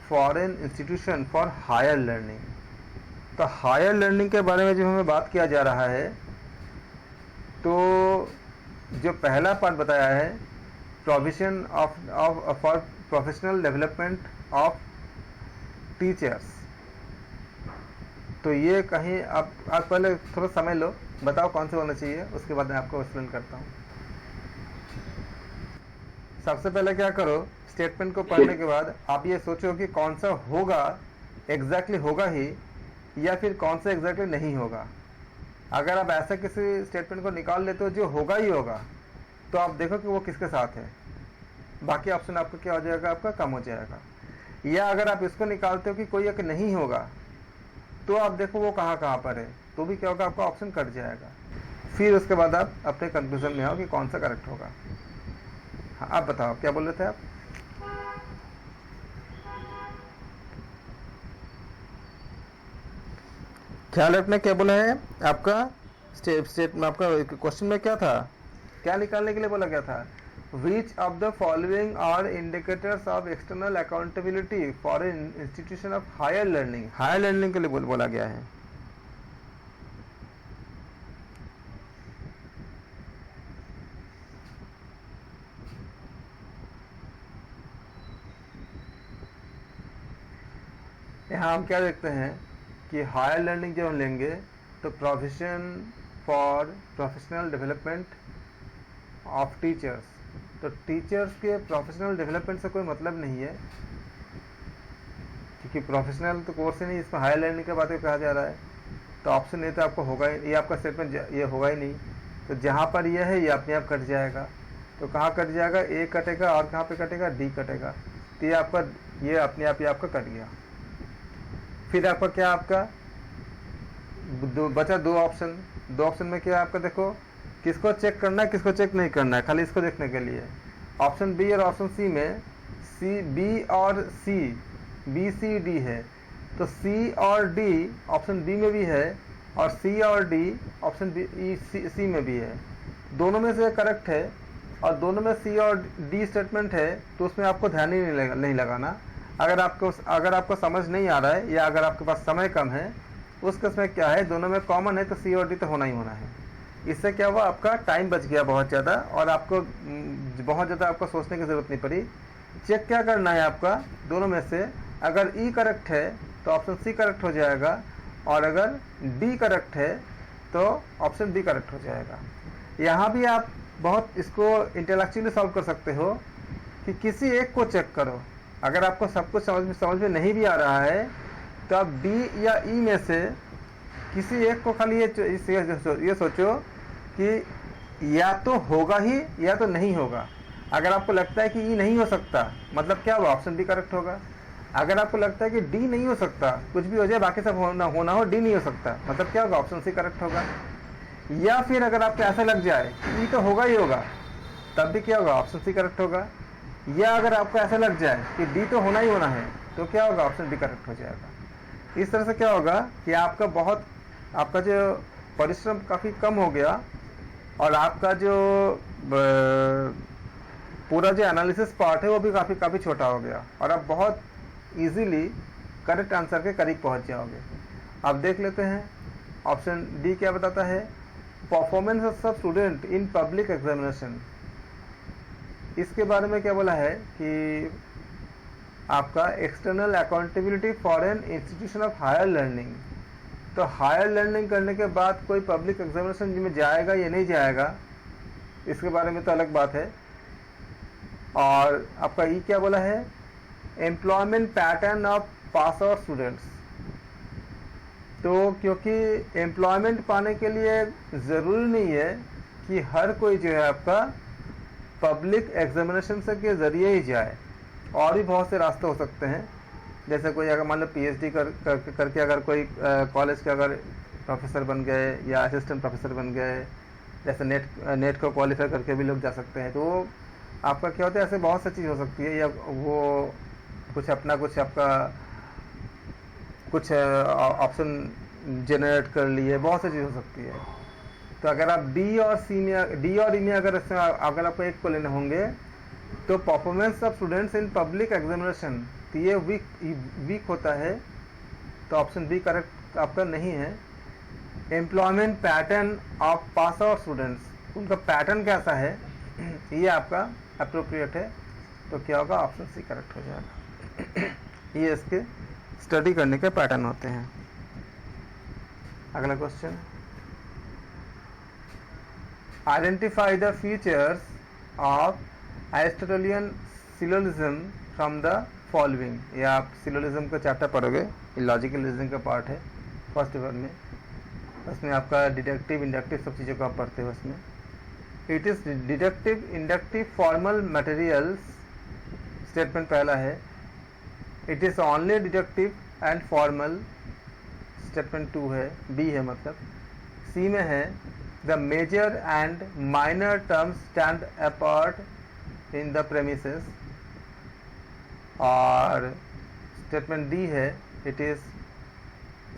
for an institution for higher learning. तो हायर लर्निंग के बारे में जो हमें बात किया जा रहा है, तो जो पहला पार्ट बताया है, provision of for professional development of teachers, तो ये कहीं आप पहले थोड़ा समय लो, बताओ कौन से होना चाहिए, उसके बाद मैं आपको एक्सप्लेन करता हूँ। सबसे पहले क्या करो, स्टेटमेंट को पढ़ने के बाद आप ये सोचो कि कौन सा होगा, एग्जैक्टली होगा ही, या फिर कौन सा एग्जैक्टली नहीं होगा। अगर आप ऐसा किसी स्टेटमेंट को निकाल लेते हो जो होगा ही होगा, तो आप देखो कि वो किसके साथ है, बाकी ऑप्शन आपका क्या हो जाएगा, आपका कम हो जाएगा। या अगर आप इसको निकालते हो कि कोई एक नहीं होगा, तो आप देखो वो कहाँ कहाँ पर है, तो भी क्या होगा, आपका ऑप्शन कट जाएगा। फिर उसके बाद आप अपने कंक्लूजन में आओ कि कौन सा करेक्ट होगा। हाँ, आप बताओ क्या बोल रहे थे आप। ख्याल रखना क्या बोला है आपका स्टेट में, आपका क्वेश्चन में क्या था, क्या निकालने के लिए बोला गया था, which of the following are indicators of external accountability for an institution of higher learning. Higher learning के लिए बोला गया है। यहाँ हम क्या देखते हैं कि हायर लर्निंग जब हम लेंगे तो provision for professional development of teachers, तो टीचर्स के प्रोफेशनल डेवलपमेंट से कोई मतलब नहीं है, क्योंकि प्रोफेशनल तो कोर्स ही नहीं, इसमें हायर लर्निंग के बातें कहा जा रहा है। तो ऑप्शन ए तो आपको होगा ही, ये आपका स्टेटमेंट ये होगा ही नहीं। तो जहाँ पर ये है ये अपने आप कट जाएगा। तो कहाँ कट जाएगा, ए कटेगा, और कहाँ पे कटेगा, डी कटेगा। तो ये आपका ये अपने आप ही आपका कट गया। फिर आपका क्या, आपका बचा दो ऑप्शन। दो ऑप्शन में क्या आपका, देखो किसको चेक करना है, किसको चेक नहीं करना है, खाली इसको देखने के लिए। ऑप्शन बी और ऑप्शन सी में सी, बी और सी, बी सी डी है, तो सी और डी ऑप्शन बी में भी है, और सी और डी ऑप्शन बी सी में भी है। दोनों में से करेक्ट है, और दोनों में सी और डी स्टेटमेंट है, तो उसमें आपको ध्यान ही नहीं लगाना। अगर आपको समझ नहीं आ रहा है, या अगर आपके पास समय कम है, उस केस में क्या है, दोनों में कॉमन है, तो सी और डी तो होना ही होना है। इससे क्या हुआ, आपका टाइम बच गया बहुत ज़्यादा, और आपको बहुत ज़्यादा आपको सोचने की ज़रूरत नहीं पड़ी। चेक क्या करना है आपका, दोनों में से अगर ई करेक्ट है तो ऑप्शन सी करेक्ट हो जाएगा, और अगर डी करेक्ट है तो ऑप्शन बी करेक्ट हो जाएगा। यहाँ भी आप बहुत इसको इंटेलेक्चुअली सॉल्व कर सकते हो कि किसी एक को चेक करो। अगर आपको सब कुछ समझ में नहीं भी आ रहा है, तो आप डी या ई में से किसी एक को खाली ये सोचो कि या तो होगा ही या तो नहीं होगा। अगर आपको लगता है कि ई नहीं हो सकता, मतलब क्या होगा, ऑप्शन बी करेक्ट होगा। अगर आपको लगता है कि डी नहीं हो सकता, कुछ भी हो जाए बाकी सब होना हो, डी नहीं हो सकता, मतलब क्या होगा, ऑप्शन सी करेक्ट होगा। या फिर अगर आपको ऐसा लग जाए ई तो होगा ही होगा, तब भी क्या होगा, ऑप्शन सी करेक्ट होगा। या अगर आपको ऐसा लग जाए कि डी तो होना ही होना है, तो क्या होगा, ऑप्शन बी करेक्ट हो जाएगा। इस तरह से क्या होगा कि आपका जो परिश्रम काफ़ी कम हो गया, और आपका जो पूरा जो एनालिसिस पार्ट है वो भी काफ़ी छोटा हो गया, और आप बहुत इजीली करेक्ट आंसर के करीब पहुंच जाओगे। आप देख लेते हैं ऑप्शन डी क्या बताता है, performance of student in public examination. इसके बारे में क्या बोला है कि आपका external accountability for an institution of higher learning. तो हायर लर्निंग करने के बाद कोई पब्लिक एग्जामिनेशन में जाएगा या नहीं जाएगा, इसके बारे में तो अलग बात है। और आपका ई क्या बोला है, employment pattern of pass out students. तो क्योंकि एम्प्लॉयमेंट पाने के लिए ज़रूरी नहीं है कि हर कोई जो है आपका पब्लिक एग्जामिनेशन से के ज़रिए ही जाए, और भी बहुत से रास्ते हो सकते हैं। जैसे कोई अगर मान लो पीएचडी करके अगर कोई कॉलेज के अगर प्रोफेसर बन गए या असिस्टेंट प्रोफेसर बन गए, जैसे नेट को क्वालिफाई करके भी लोग जा सकते हैं। तो आपका क्या होता है, ऐसे बहुत सी चीज़ हो सकती है, या वो कुछ आपका कुछ ऑप्शन जनरेट कर लिए, बहुत सी चीज़ हो सकती है। तो अगर आप डी और ई में अगर आपको एक को लेने होंगे, तो performance of students in public examination, तो ये वीक होता है, तो ऑप्शन बी करेक्ट आपका नहीं है। Employment pattern of pass out students, उनका पैटर्न कैसा है, ये आपका अप्रोप्रिएट है, तो क्या होगा, ऑप्शन सी करेक्ट हो जाएगा। ये इसके स्टडी करने के पैटर्न होते हैं। अगला question, identify the features of Aristotelian syllogism from the following. ये आप सिलोजिज्म का चैप्टर पढ़ोगे, ये लॉजिकल रीजनिंग का पार्ट है फर्स्ट ईयर में। उसमें आपका डिडक्टिव इंडक्टिव सब चीज़ों को आप पढ़ते हो उसमें। It is deductive inductive formal materials, statement पहला है। It is only deductive and formal, statement 2 है, बी है मतलब। सी में है the major and minor terms stand apart in the premises, और स्टेटमेंट डी है इट इज़,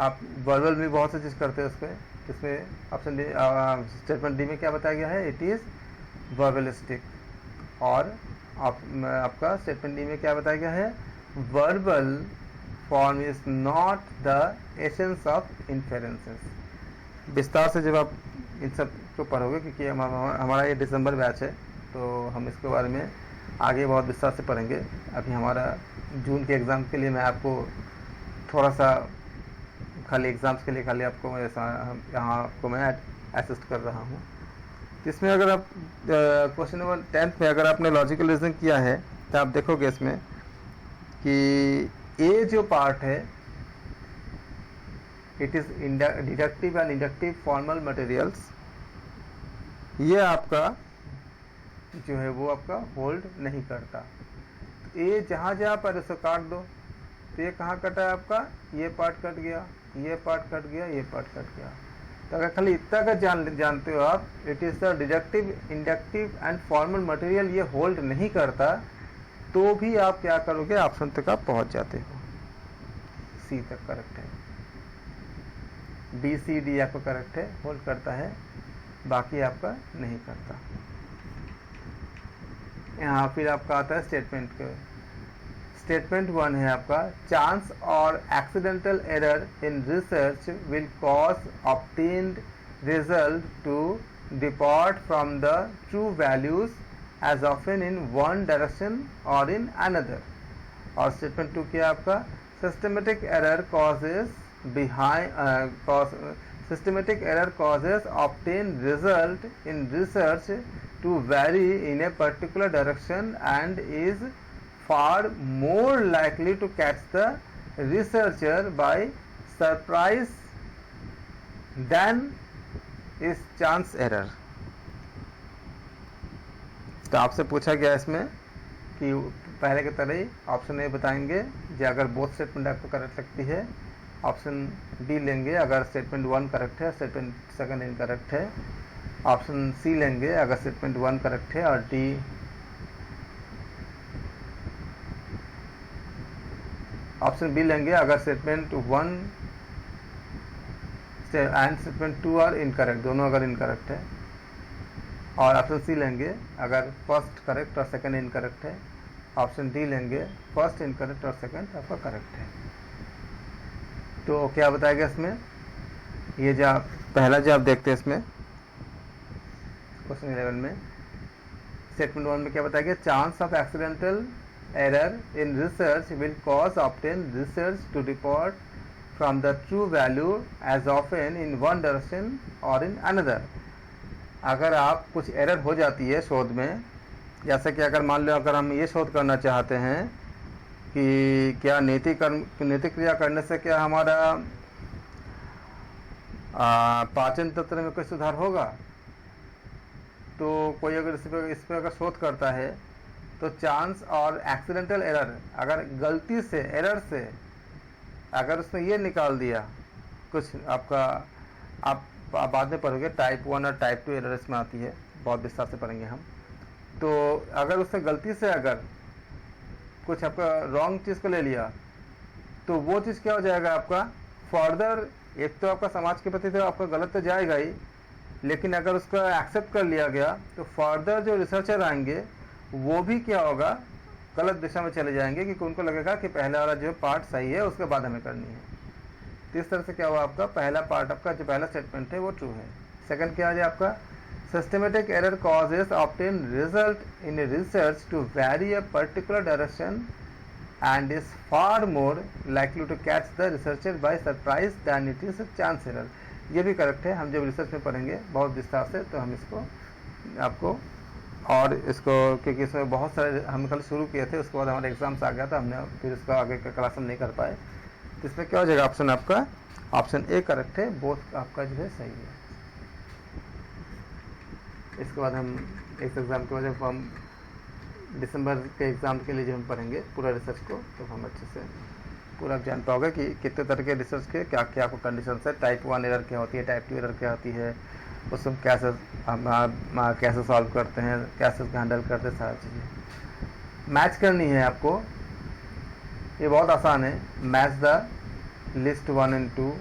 आप वर्बल में बहुत सी चीज़ करते हैं उसमें, इसमें ऑप्शन डी, स्टेटमेंट डी में क्या बताया गया है, इट इज़ वर्बलिस्टिक। और आपका स्टेटमेंट डी में क्या बताया गया है, verbal form is not the essence of inferences. विस्तार से जब आप इन सब को पढ़ोगे, क्योंकि हमारा ये दिसंबर बैच है, तो हम इसके बारे में आगे बहुत विस्तार से पढ़ेंगे। अभी हमारा जून के एग्ज़ाम के लिए मैं आपको थोड़ा सा खाली एग्ज़ाम्स के लिए खाली आपको यहाँ आपको मैं असिस्ट कर रहा हूँ। इसमें अगर आप क्वेश्चन नंबर 10 में अगर आपने लॉजिकल रीजनिंग किया है, तो आप देखोगे इसमें कि ए जो पार्ट है, it is deductive and inductive formal materials, ये आपका जो है वो आपका होल्ड नहीं करता। ए जहाँ जहाँ पर इसे काट दो, तो ये कहाँ कटा है आपका, ये पार्ट कट गया, ये पार्ट कट गया, ये पार्ट कट गया। तो अगर खाली इतना का जानते हो आप, it is the deductive inductive and formal material ये होल्ड नहीं करता, तो भी आप क्या करोगे, ऑप्शन तक आप पहुँच जाते हो। सी तक करेक्ट है, बी सी डी आपका करेक्ट है, होल्ड करता है, बाकी आपका नहीं करता। यहाँ फिर आपका आता है स्टेटमेंट के। स्टेटमेंट 1 है आपका, चांस और accidental error in research will cause obtained result to depart from the true values as often in one direction और इन अनदर। और स्टेटमेंट 2 क्या आपका, systematic error causes systematic error causes obtained result in research to vary in a particular direction and is far more likely to catch the researcher by surprise than is chance error। तो आपसे पूछा गया इसमें कि पहले की तरह ही option A बताएंगे, जो अगर बोथ स्टेटमेंट आपको करेक्ट लगती है, ऑप्शन डी लेंगे अगर स्टेटमेंट 1 करेक्ट है, स्टेटमेंट 2 इनकरेक्ट है, ऑप्शन सी लेंगे अगर स्टेटमेंट 1 करेक्ट है और डी ऑप्शन बी लेंगे अगर statement 1 and statement 2 are incorrect, दोनों अगर इनकरेक्ट है, और ऑप्शन सी लेंगे अगर फर्स्ट करेक्ट और सेकंड इनकरेक्ट है, ऑप्शन डी लेंगे फर्स्ट इनकरेक्ट और सेकंड आपका करेक्ट है। तो क्या बताएगा इसमें, ये जो पहला जो आप देखते हैं इसमें क्वेश्चन 11 में, स्टेटमेंट 1 में क्या बताएगा, chance of accidental error in research will cause obtain research to depart from the true value as often in one direction और इन अनदर। अगर आप कुछ एरर हो जाती है शोध में, जैसे कि अगर मान लो अगर हम ये शोध करना चाहते हैं कि क्या नैतिक क्रिया करने से क्या हमारा पाचन तंत्र में कोई सुधार होगा। तो कोई अगर इस पर अगर शोध करता है तो चांस और एक्सीडेंटल एरर, अगर गलती से एरर से अगर उसने ये निकाल दिया कुछ आपका, आप बाद में पढ़ोगे टाइप 1 और टाइप 2 एरर इसमें आती है, बहुत विस्तार से पढ़ेंगे हम। तो अगर उसने गलती से अगर कुछ आपका रॉन्ग चीज़ को ले लिया तो वो चीज़ क्या हो जाएगा आपका फर्दर, एक तो आपका समाज के प्रति तो आपका गलत तो जाएगा ही, लेकिन अगर उसका एक्सेप्ट कर लिया गया तो फर्दर जो रिसर्चर आएंगे वो भी क्या होगा, गलत दिशा में चले जाएंगे, क्योंकि उनको लगेगा कि पहला वाला जो पार्ट सही है उसके बाद हमें करनी है। तो इस तरह से क्या हुआ, आपका पहला पार्ट, आपका जो पहला स्टेटमेंट है वो ट्रू है। सेकंड क्या है आपका, systematic error causes obtain result in research to vary a particular direction and is far more likely to catch the researcher by surprise than it is a chance error। ये भी correct है, हम जब research में पढ़ेंगे बहुत विस्तार से तो हम इसको आपको, और इसको क्योंकि इसमें बहुत सारे हम कल शुरू किए थे, उसके बाद हमारे एग्जाम्स आ गया था, हमने फिर इसका आगे का क्लास हम नहीं कर पाए। तो इसमें क्या हो जाएगा, ऑप्शन आपका ऑप्शन ए करेक्ट है, बोथ आपका जो है सही है। इसके बाद हम इस एग्ज़ाम के बाद जब हम दिसंबर के एग्ज़ाम के लिए जो हम पढ़ेंगे पूरा रिसर्च को, तो हम अच्छे से पूरा जान पाओगे कि कितने तरह के रिसर्च के क्या क्या आपको कंडीशन है, टाइप 1 एरर क्या होती है, टाइप 2 एरर क्या होती है, उसको कैसे हम कैसे सॉल्व करते हैं, कैसे उसको हैंडल करते हैं, सारी चीज़ें मैच करनी है आपको। ये बहुत आसान है, match the list 1 and 2।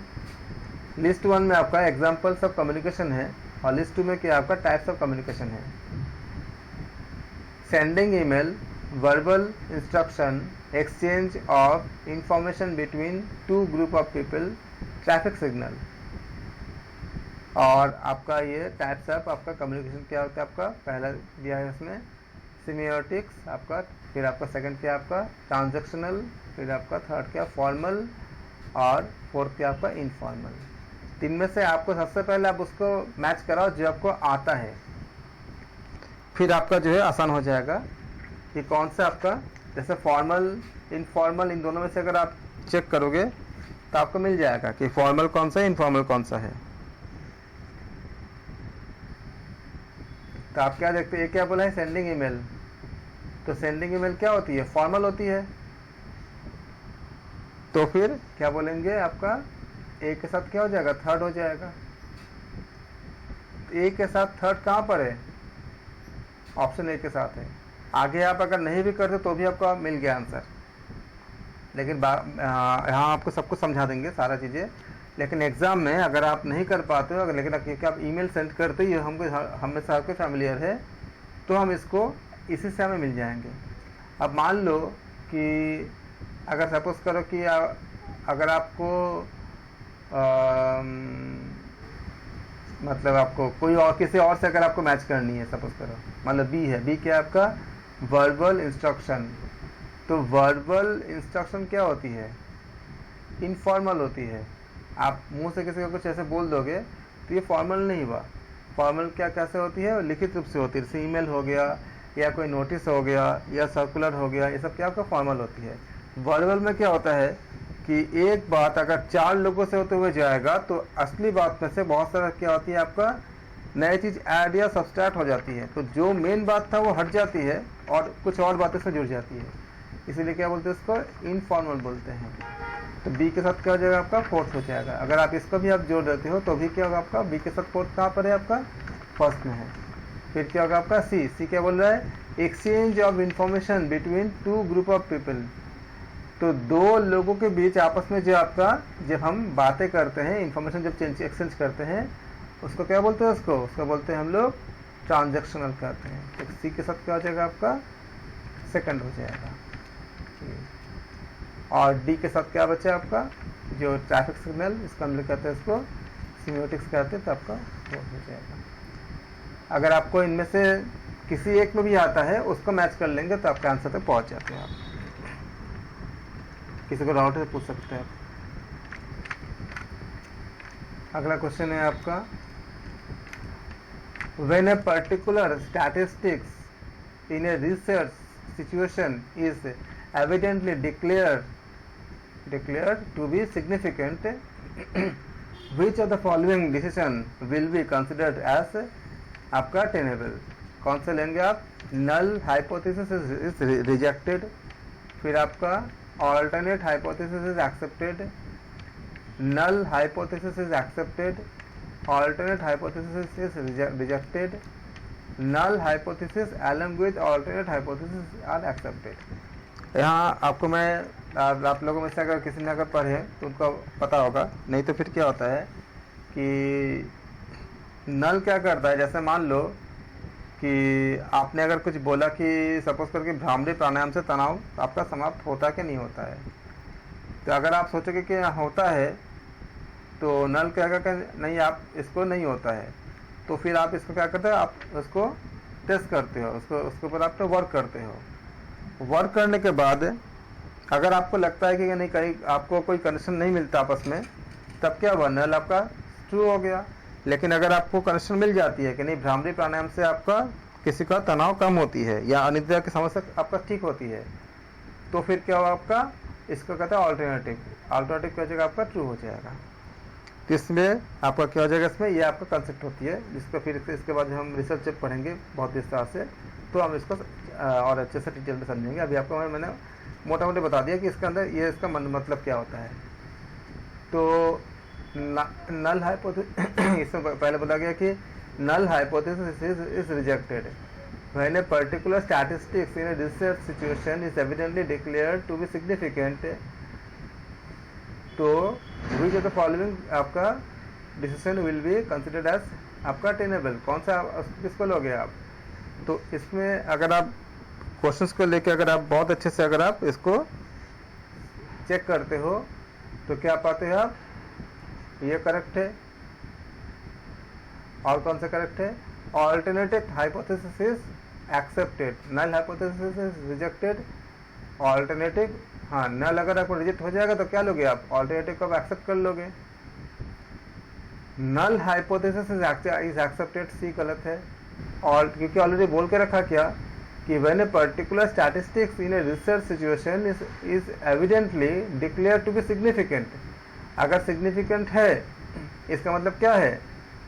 List 1 में आपका एग्जाम्पल्स ऑफ कम्युनिकेशन है और लिस्ट 2 में क्या आपका टाइप्स ऑफ कम्युनिकेशन है। Sending email, verbal instruction, exchange of information between two group of people, traffic signal। और आपका ये टाइप्स ऑफ आपका कम्युनिकेशन क्या होता है, आपका पहला दिया है इसमें सिमियोटिक्स आपका, फिर आपका सेकंड क्या आपका ट्रांजैक्शनल, फिर आपका थर्ड क्या फॉर्मल, और फोर्थ क्या आपका इनफॉर्मल। तीन में से आपको सबसे पहले आप उसको मैच कराओ जो आपको आता है, फिर आपका जो है आसान हो जाएगा कि कौन सा आपका, जैसे फॉर्मल इनफॉर्मल इन दोनों में से अगर आप चेक करोगे तो आपको मिल जाएगा कि फॉर्मल कौन सा है, इनफॉर्मल कौन सा है। तो आप क्या देखते हैं, ये क्या बोला है सेंडिंग ईमेल, तो सेंडिंग ईमेल क्या होती है, फॉर्मल होती है। तो फिर क्या बोलेंगे, आपका ए के साथ क्या हो जाएगा, थर्ड हो जाएगा। ए के साथ थर्ड कहाँ पर है, ऑप्शन ए के साथ है। आगे आप अगर नहीं भी करते तो भी आपको मिल गया आंसर, लेकिन यहाँ आपको सब कुछ समझा देंगे सारा चीज़ें, लेकिन एग्ज़ाम में अगर आप नहीं कर पाते हो, अगर लेकिन क्योंकि आप ईमेल सेंड करते ही हमको हमें सबको फैमिलियर है, तो हम इसको इसी से हमें मिल जाएंगे। अब मान लो कि अगर सपोज करो कि अगर आपको मतलब आपको कोई और किसी और से अगर आपको मैच करनी है, सपोज करो मतलब बी है, बी क्या है आपका वर्बल इंस्ट्रक्शन। तो वर्बल इंस्ट्रक्शन क्या होती है, इनफॉर्मल होती है। आप मुंह से किसी को कुछ ऐसे बोल दोगे तो ये फॉर्मल नहीं हुआ। फॉर्मल क्या कैसे होती है, लिखित रूप से होती है, जैसे ईमेल हो गया या कोई नोटिस हो गया या सर्कुलर हो गया, ये सब क्या आपका फॉर्मल होती है। वर्बल में क्या होता है कि एक बात अगर 4 लोगों से होते हुए जाएगा तो असली बात में से बहुत सारा क्या होती है, आपका नई चीज़ ऐड या सब्सट्रैक्ट हो जाती है। तो जो मेन बात था वो हट जाती है और कुछ और बातें से जुड़ जाती है, इसीलिए क्या बोलते हैं इसको इनफॉर्मल बोलते हैं। तो बी के साथ क्या हो जाएगा, आपका फोर्थ हो जाएगा। अगर आप इसको भी आप जोड़ देते हो तो भी क्या होगा, आपका बी के साथ फोर्थ कहाँ पर है, आपका फर्स्ट में है। फिर क्या होगा आपका सी, सी क्या बोल रहा है, exchange of information between 2 group of people. तो 2 लोगों के बीच आपस में जो आपका, जब हम बातें करते हैं, इंफॉर्मेशन जब एक्सचेंज करते हैं, उसको क्या बोलते हैं, उसको बोलते हैं हम लोग ट्रांजैक्शनल कहते हैं। तो सी के साथ क्या हो जाएगा, आपका सेकंड हो जाएगा। और डी के साथ क्या बचा आपका, जो ट्रैफिक सिग्नल, इसको हम लोग कहते हैं, इसको सिम्योटिक्स कहते हैं, तो आपका फोर्थ हो जाएगा। अगर आपको इनमें से किसी एक में भी आता है उसको मैच कर लेंगे तो आपके आंसर तक पहुंच जाते हैं। आप किसी को डाउट है पूछ सकते हैं। अगला क्वेश्चन है आपका, when a particular statistics in a research situation is evidently declared to be significant, which of the following decision will be considered as आपका टेनेबल, कौन से लेंगे आप, नल हाइपोथेसिस इज रिजेक्टेड, फिर आपका alternate hypothesis is accepted, null hypothesis is accepted, alternate hypothesis is rejected, null hypothesis along with alternate hypothesis are accepted. यहाँ आपको मैं आप लोगों में से अगर किसी ने अगर पढ़े तो उनको पता होगा, नहीं तो फिर क्या होता है कि नल क्या करता है, जैसे मान लो कि आपने अगर कुछ बोला कि सपोज करके भ्रामरी प्राणायाम से तनाव आपका समाप्त होता है कि नहीं होता है, तो अगर आप सोचोगे कि होता है तो नल कहेगा कि नहीं आप इसको नहीं होता है, तो फिर आप इसको क्या करते हो, आप उसको टेस्ट करते हो, उसके ऊपर आप तो वर्क करते हो। वर्क करने के बाद अगर आपको लगता है कि नहीं कहीं आपको कोई कनेक्शन नहीं मिलता आपस में, तब क्या हुआ, नल आपका ट्रू हो गया। लेकिन अगर आपको कनेक्शन मिल जाती है कि नहीं भ्रामरी प्राणायाम से आपका किसी का तनाव कम होती है या अनिद्रा की समस्या आपका ठीक होती है, तो फिर क्या हुआ आपका, इसको कहते हैं ऑल्टरनेटिव क्या हो जाएगा आपका ट्रू हो जाएगा। तो इसमें आपका क्या हो जाएगा, इसमें ये आपका कंसेप्ट होती है, जिसको फिर इसके बाद हम रिसर्च जब पढ़ेंगे बहुत विस्तार से तो हम इसको और अच्छे से डिटेल में समझेंगे। अभी आपको मैंने मोटा मोटा बता दिया कि इसके अंदर ये इसका मतलब क्या होता है। तो नल हाइपोथेसिस इसमें पहले बोला गया कि null hypothesis is rejected when a particular statistics in a research situation is evidently declared to be significant, तो विच ऑफ द फॉलोइंग आपका decision will be considered as आपका टेनेबल, कौन सा किसको लोगे आप। तो इसमें अगर आप क्वेश्चंस को लेकर अगर आप बहुत अच्छे से अगर आप इसको चेक करते हो तो क्या पाते हो आप, ये करेक्ट है और कौन सा करेक्ट है, alternative hypothesis is accepted, null hypothesis is rejected, alternative हाँ नल अगर आपको रिजेक्ट हो जाएगा तो क्या लोगे आप, ऑल्टरनेटिव को आप एक्सेप्ट कर लोगे। नल हाइपोथेसिस इज एक्सेप्टेड, सी गलत है, और क्योंकि ऑलरेडी बोल के रखा क्या कि when a particular statistics in a research situation is evidently declare to be significant, अगर सिग्निफिकेंट है इसका मतलब क्या है,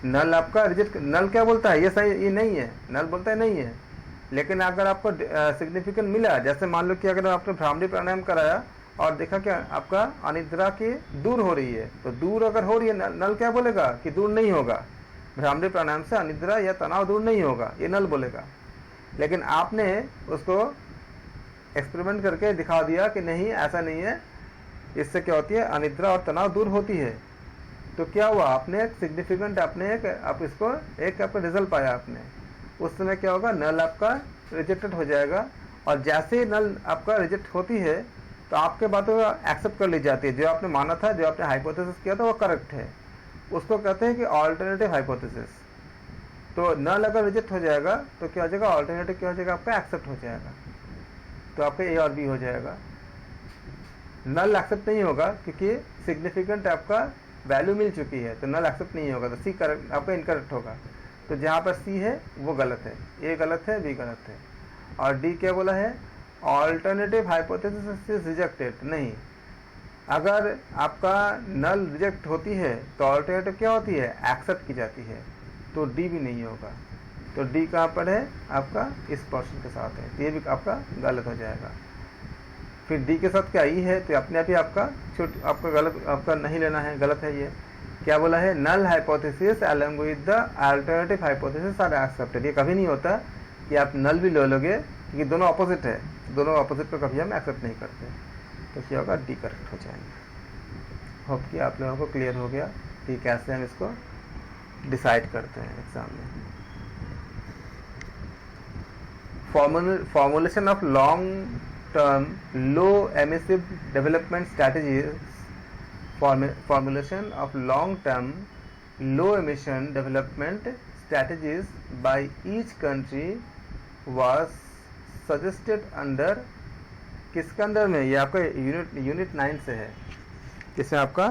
नल आपका रिजेक्ट, नल क्या बोलता है ये सही ये नहीं है, नल बोलता है नहीं है। लेकिन अगर आपको सिग्निफिकेंट मिला, जैसे मान लो कि अगर आपने भ्रामरी प्राणायाम कराया और देखा कि आपका अनिद्रा की दूर हो रही है, तो दूर अगर हो रही है नल क्या बोलेगा कि दूर नहीं होगा, भ्रामरी प्राणायाम से अनिद्रा या तनाव दूर नहीं होगा, ये नल बोलेगा। लेकिन आपने उसको एक्सपेरिमेंट करके दिखा दिया कि नहीं ऐसा नहीं है, इससे क्या होती है अनिद्रा और तनाव दूर होती है, तो क्या हुआ आपने एक सिग्निफिकेंट आपने एक आप इसको एक आपका रिजल्ट पाया आपने, उस समय क्या होगा नल आपका रिजेक्टेड हो जाएगा। और जैसे ही नल आपका रिजेक्ट होती है तो आपके बातों को एक्सेप्ट कर ली जाती है, जो आपने माना था जो आपने हाइपोथेसिस किया था वो करेक्ट है, उसको कहते हैं कि ऑल्टरनेटिव हाइपोथेसिस। तो नल अगर रिजेक्ट हो जाएगा तो क्या हो जाएगा, ऑल्टरनेटिव क्या हो जाएगा आपका एक्सेप्ट हो जाएगा, तो आपका ए और बी हो जाएगा। नल एक्सेप्ट नहीं होगा क्योंकि सिग्निफिकेंट आपका वैल्यू मिल चुकी है, तो नल एक्सेप्ट नहीं होगा, तो सी करेक्ट आपका इनकरेक्ट होगा। तो जहाँ पर सी है वो गलत है, ए गलत है, बी गलत है। और डी क्या बोला है, ऑल्टरनेटिव हाइपोथेसिस इज रिजेक्टेड, नहीं, अगर आपका नल रिजेक्ट होती है तो ऑल्टरनेटिव क्या होती है, एक्सेप्ट की जाती है, तो डी भी नहीं होगा। तो डी कहाँ पर है आपका इस पोर्शन के साथ है, तो ये भी आपका गलत हो जाएगा। फिर डी के साथ क्या ई है, तो अपने आप ही आपका आपका गलत आपका नहीं लेना है, गलत है। ये क्या बोला है, null hypothesis along with the alternative hypothesis are accepted. ये कभी नहीं होता कि आप नल भी ले लोगे, क्योंकि दोनों अपोजिट है, दोनों अपोजिट को कभी हम एक्सेप्ट नहीं करते, तो क्या होगा डी करेक्ट हो जाएंगे। होप कि आप लोगों को क्लियर हो गया कि कैसे हम इसको डिसाइड करते हैं एग्जाम में। Formulation of long term low emissive development strategies, formulation of long term low emission development strategies by each country was suggested under किसके अंदर में, ये आपका यूनिट 9 से है, इसमें आपका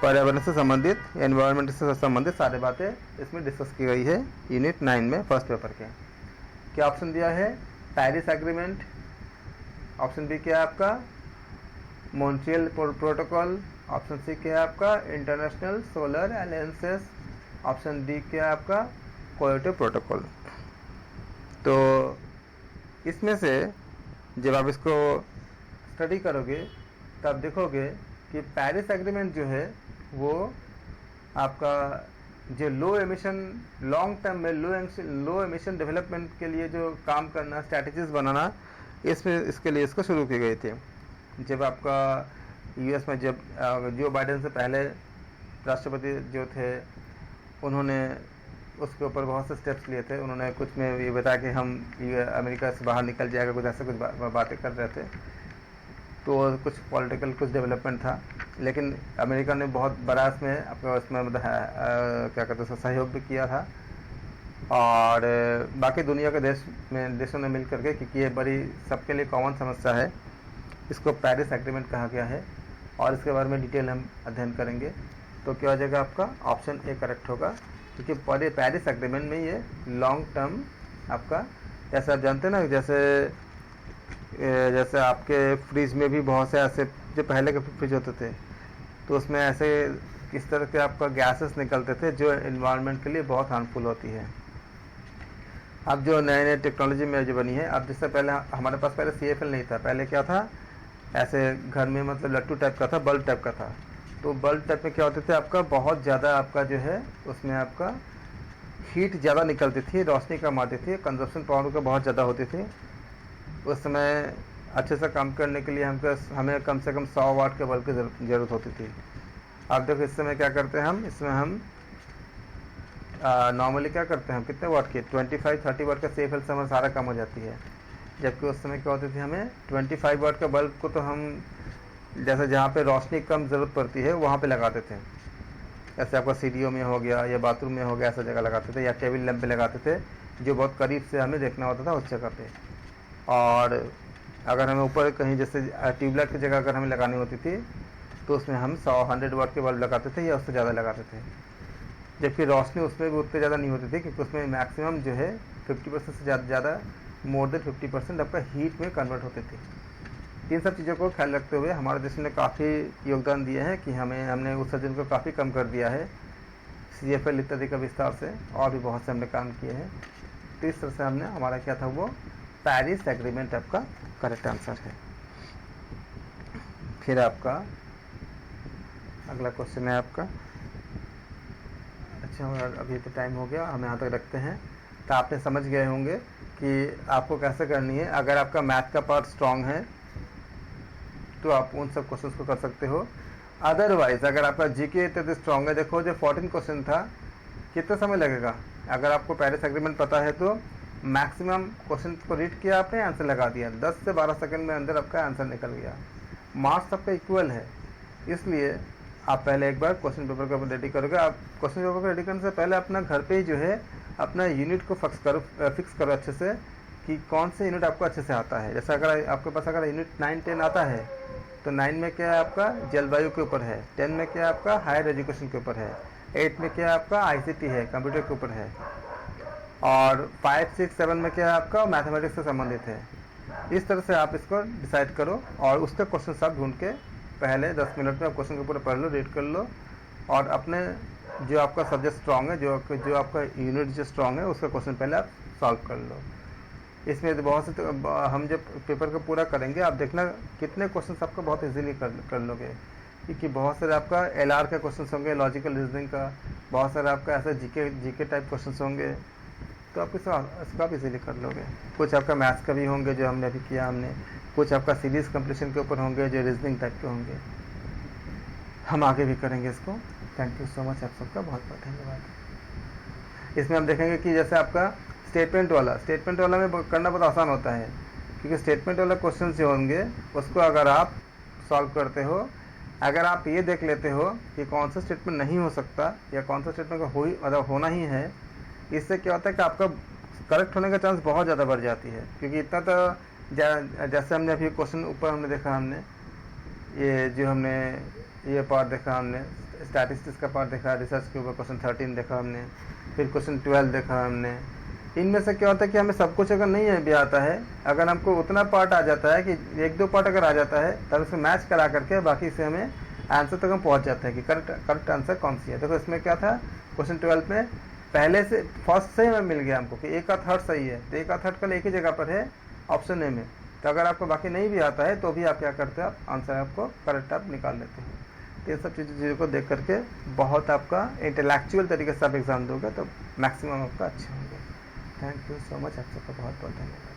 पर्यावरण से संबंधित एनवायरनमेंट से संबंधित सारी बातें इसमें डिस्कस की गई है यूनिट 9 में फर्स्ट पेपर के। क्या ऑप्शन दिया है, पेरिस एग्रीमेंट, ऑप्शन बी क्या है आपका मॉन्ट्रियल प्रोटोकॉल, ऑप्शन सी क्या है आपका international solar alliances, option D क्या है आपका क्योटो प्रोटोकॉल। तो इसमें से जब आप इसको स्टडी करोगे तब देखोगे कि पेरिस एग्रीमेंट जो है वो आपका जो लो एमिशन लॉन्ग टर्म में लो एमिशन डेवलपमेंट के लिए जो काम करना, स्ट्रैटेजीज बनाना, इसमें इसके लिए इसको शुरू की गई थी। जब आपका यूएस में जब जो बाइडेन से पहले राष्ट्रपति जो थे उन्होंने उसके ऊपर बहुत से स्टेप्स लिए थे। उन्होंने कुछ में ये बताया कि हम अमेरिका से बाहर निकल जाएगा, कुछ ऐसे कुछ बातें कर रहे थे। तो कुछ पॉलिटिकल कुछ डेवलपमेंट था, लेकिन अमेरिका ने बहुत बड़ा इसमें अपने उसमें मतलब क्या कहते हैं सहयोग भी किया था। और बाकी दुनिया के देशों ने मिल करके, क्योंकि ये बड़ी सबके लिए कॉमन समस्या है, इसको पेरिस एग्रीमेंट कहा गया है और इसके बारे में डिटेल हम अध्ययन करेंगे। तो क्या हो जाएगा आपका ऑप्शन ए करेक्ट होगा, क्योंकि पेरिस एग्रीमेंट में ये लॉन्ग टर्म आपका, जैसे आप जानते हैं ना, जैसे आपके फ्रिज में भी बहुत से ऐसे जो पहले के फ्रिज होते थे तो उसमें ऐसे किस तरह के आपका गैसेस निकलते थे जो इन्वायरमेंट के लिए बहुत हार्मफुल होती है। अब जो नए नए टेक्नोलॉजी में जो बनी है, अब जिससे पहले हमारे पास पहले CFL नहीं था, पहले क्या था ऐसे घर में मतलब लट्टू टाइप का था, बल्ब टाइप का था। तो बल्ब टाइप में क्या होते थे आपका बहुत ज़्यादा आपका जो है उसमें आपका हीट ज़्यादा निकलती थी, रोशनी कम आती थी, कंजप्शन पावर का बहुत ज़्यादा होती थी। उस समय अच्छे से काम करने के लिए हमें कम से कम 100 वाट के बल्ब की ज़रूरत होती थी। अब देखो इस समय क्या करते हैं हम, इसमें हम नॉर्मली क्या करते हैं, हम कितने वाट के 25-30 वाट का CFL से हमारा सारा काम हो जाती है। जबकि उस समय क्या होती थी, हमें 25 वाट का बल्ब को तो हम जैसे जहाँ पे रोशनी कम ज़रूरत पड़ती है वहाँ पे लगाते थे। ऐसे आपका सीढ़ियों में हो गया या बाथरूम में हो गया, ऐसा जगह लगाते थे, या टेबल लैंप पे लगाते थे जो बहुत करीब से हमें देखना होता था उस जगह पे। और अगर हमें ऊपर कहीं जैसे ट्यूबलाइट की जगह अगर हमें लगानी होती थी तो उसमें हम 100 वाट के बल्ब लगाते थे या उससे ज़्यादा लगाते थे। जबकि रोशनी उसमें भी उतनी ज़्यादा नहीं होती थी, क्योंकि उसमें मैक्सिमम जो है 50% से ज़्यादा मोर देन 50% आपका हीट में कन्वर्ट होती थी। इन सब चीज़ों को ख्याल रखते हुए हमारे देश ने काफ़ी योगदान दिया है कि हमने उत्सर्जन को काफ़ी कम कर दिया है, CFL इत्यादि का विस्तार से, और भी बहुत से हमने काम किए हैं। तो इस तरह से हमने हमारा क्या था वो पेरिस एग्रीमेंट आपका करेक्ट आंसर है। फिर आपका अगला क्वेश्चन है आपका, अच्छा अभी तो टाइम हो गया, हम यहाँ तक रखते हैं। तो आपने समझ गए होंगे कि आपको कैसे करनी है। अगर आपका मैथ का पार्ट स्ट्रांग है तो आप उन सब क्वेश्चंस को कर सकते हो। अदरवाइज अगर आपका जीके इतना स्ट्रांग है, देखो जो 14 क्वेश्चन था कितना समय लगेगा। अगर आपको पेरिस एग्रीमेंट पता है तो मैक्सिमम क्वेश्चन को रीड किया आपने, आंसर लगा दिया, 10 से 12 सेकंड में अंदर आपका आंसर निकल गया। मार्क्स सबका इक्वल है, इसलिए आप पहले एक बार क्वेश्चन पेपर को रेडी करोगे। आप क्वेश्चन पेपर को रेडी करने से पहले अपना घर पे ही जो है अपना यूनिट को फिक्स करो अच्छे से कि कौन से यूनिट आपको अच्छे से आता है। जैसे अगर आपके पास अगर यूनिट 9-10 आता है तो 9 में क्या है आपका जलवायु के ऊपर है, 10 में क्या है आपका हायर एजुकेशन के ऊपर है, 8 में क्या है आपका ICT है, कंप्यूटर के ऊपर है, और 5, 6, 7 में क्या है आपका मैथमेटिक्स से संबंधित है। इस तरह से आप इसको डिसाइड करो और उसका क्वेश्चन सब ढूंढ के पहले 10 मिनट में आप क्वेश्चन के ऊपर पढ़ लो, रीड कर लो, और अपने जो आपका सब्जेक्ट स्ट्रांग है, जो आपका यूनिट जो स्ट्रांग है उसका क्वेश्चन पहले आप सॉल्व कर लो। इसमें तो बहुत से हम जब पेपर को पूरा करेंगे आप देखना कितने क्वेश्चन आपको बहुत इजीली कर लोगे, क्योंकि बहुत सारे आपका LR का क्वेश्चन होंगे, लॉजिकल रीजनिंग का, बहुत सारे आपका ऐसे जीके टाइप क्वेश्चन होंगे, तो आप इसको आप इजीली कर लोगे। कुछ आपका मैथ्स का भी होंगे जो हमने अभी किया, कुछ आपका सीरीज कंप्लीशन के ऊपर होंगे जो रीजनिंग टाइप के होंगे। हम आगे भी करेंगे इसको। थैंक यू सो मच, आप सबका बहुत बहुत धन्यवाद। इसमें हम देखेंगे कि जैसे आपका स्टेटमेंट वाला में करना बहुत आसान होता है, क्योंकि स्टेटमेंट वाला क्वेश्चन जो होंगे उसको अगर आप सॉल्व करते हो, अगर आप ये देख लेते हो कि कौन सा स्टेटमेंट नहीं हो सकता या कौन सा स्टेटमेंट का मतलब होना ही है, इससे क्या होता है कि आपका करेक्ट होने का चांस बहुत ज़्यादा बढ़ जाती है। क्योंकि इतना तो जैसे हमने अभी क्वेश्चन ऊपर हमने देखा, हमने ये जो हमने ये पार्ट देखा, हमने स्टैटिस्टिक्स का पार्ट देखा, रिसर्च के ऊपर क्वेश्चन 13 देखा हमने, फिर क्वेश्चन 12 देखा हमने, इनमें से क्या होता है कि हमें सब कुछ अगर नहीं भी आता है, अगर हमको उतना पार्ट आ जाता है कि एक दो पार्ट अगर आ जाता है तब उसमें मैच करा करके बाकी से हमें आंसर तक हम पहुंच जाते हैं कि करेक्ट आंसर कौन सी है। देखो इसमें क्या था, क्वेश्चन 12 में पहले से फर्स्ट से ही मिल गया हमको कि एक का थर्ड सही है, तो एक का थर्ड कल एक ही जगह पर है ऑप्शन ए में। तो अगर आपको बाकी नहीं भी आता है तो भी आप क्या करते हो, आप आंसर आपको करेक्ट आप निकाल लेते हैं। तो ये सब चीज़ों को देख करके बहुत आपका इंटेलेक्चुअल तरीके से आप एग्ज़ाम दोगे तो मैक्सिमम आपका अच्छे होंगे। थैंक यू सो मच, आप सबका बहुत बहुत धन्यवाद।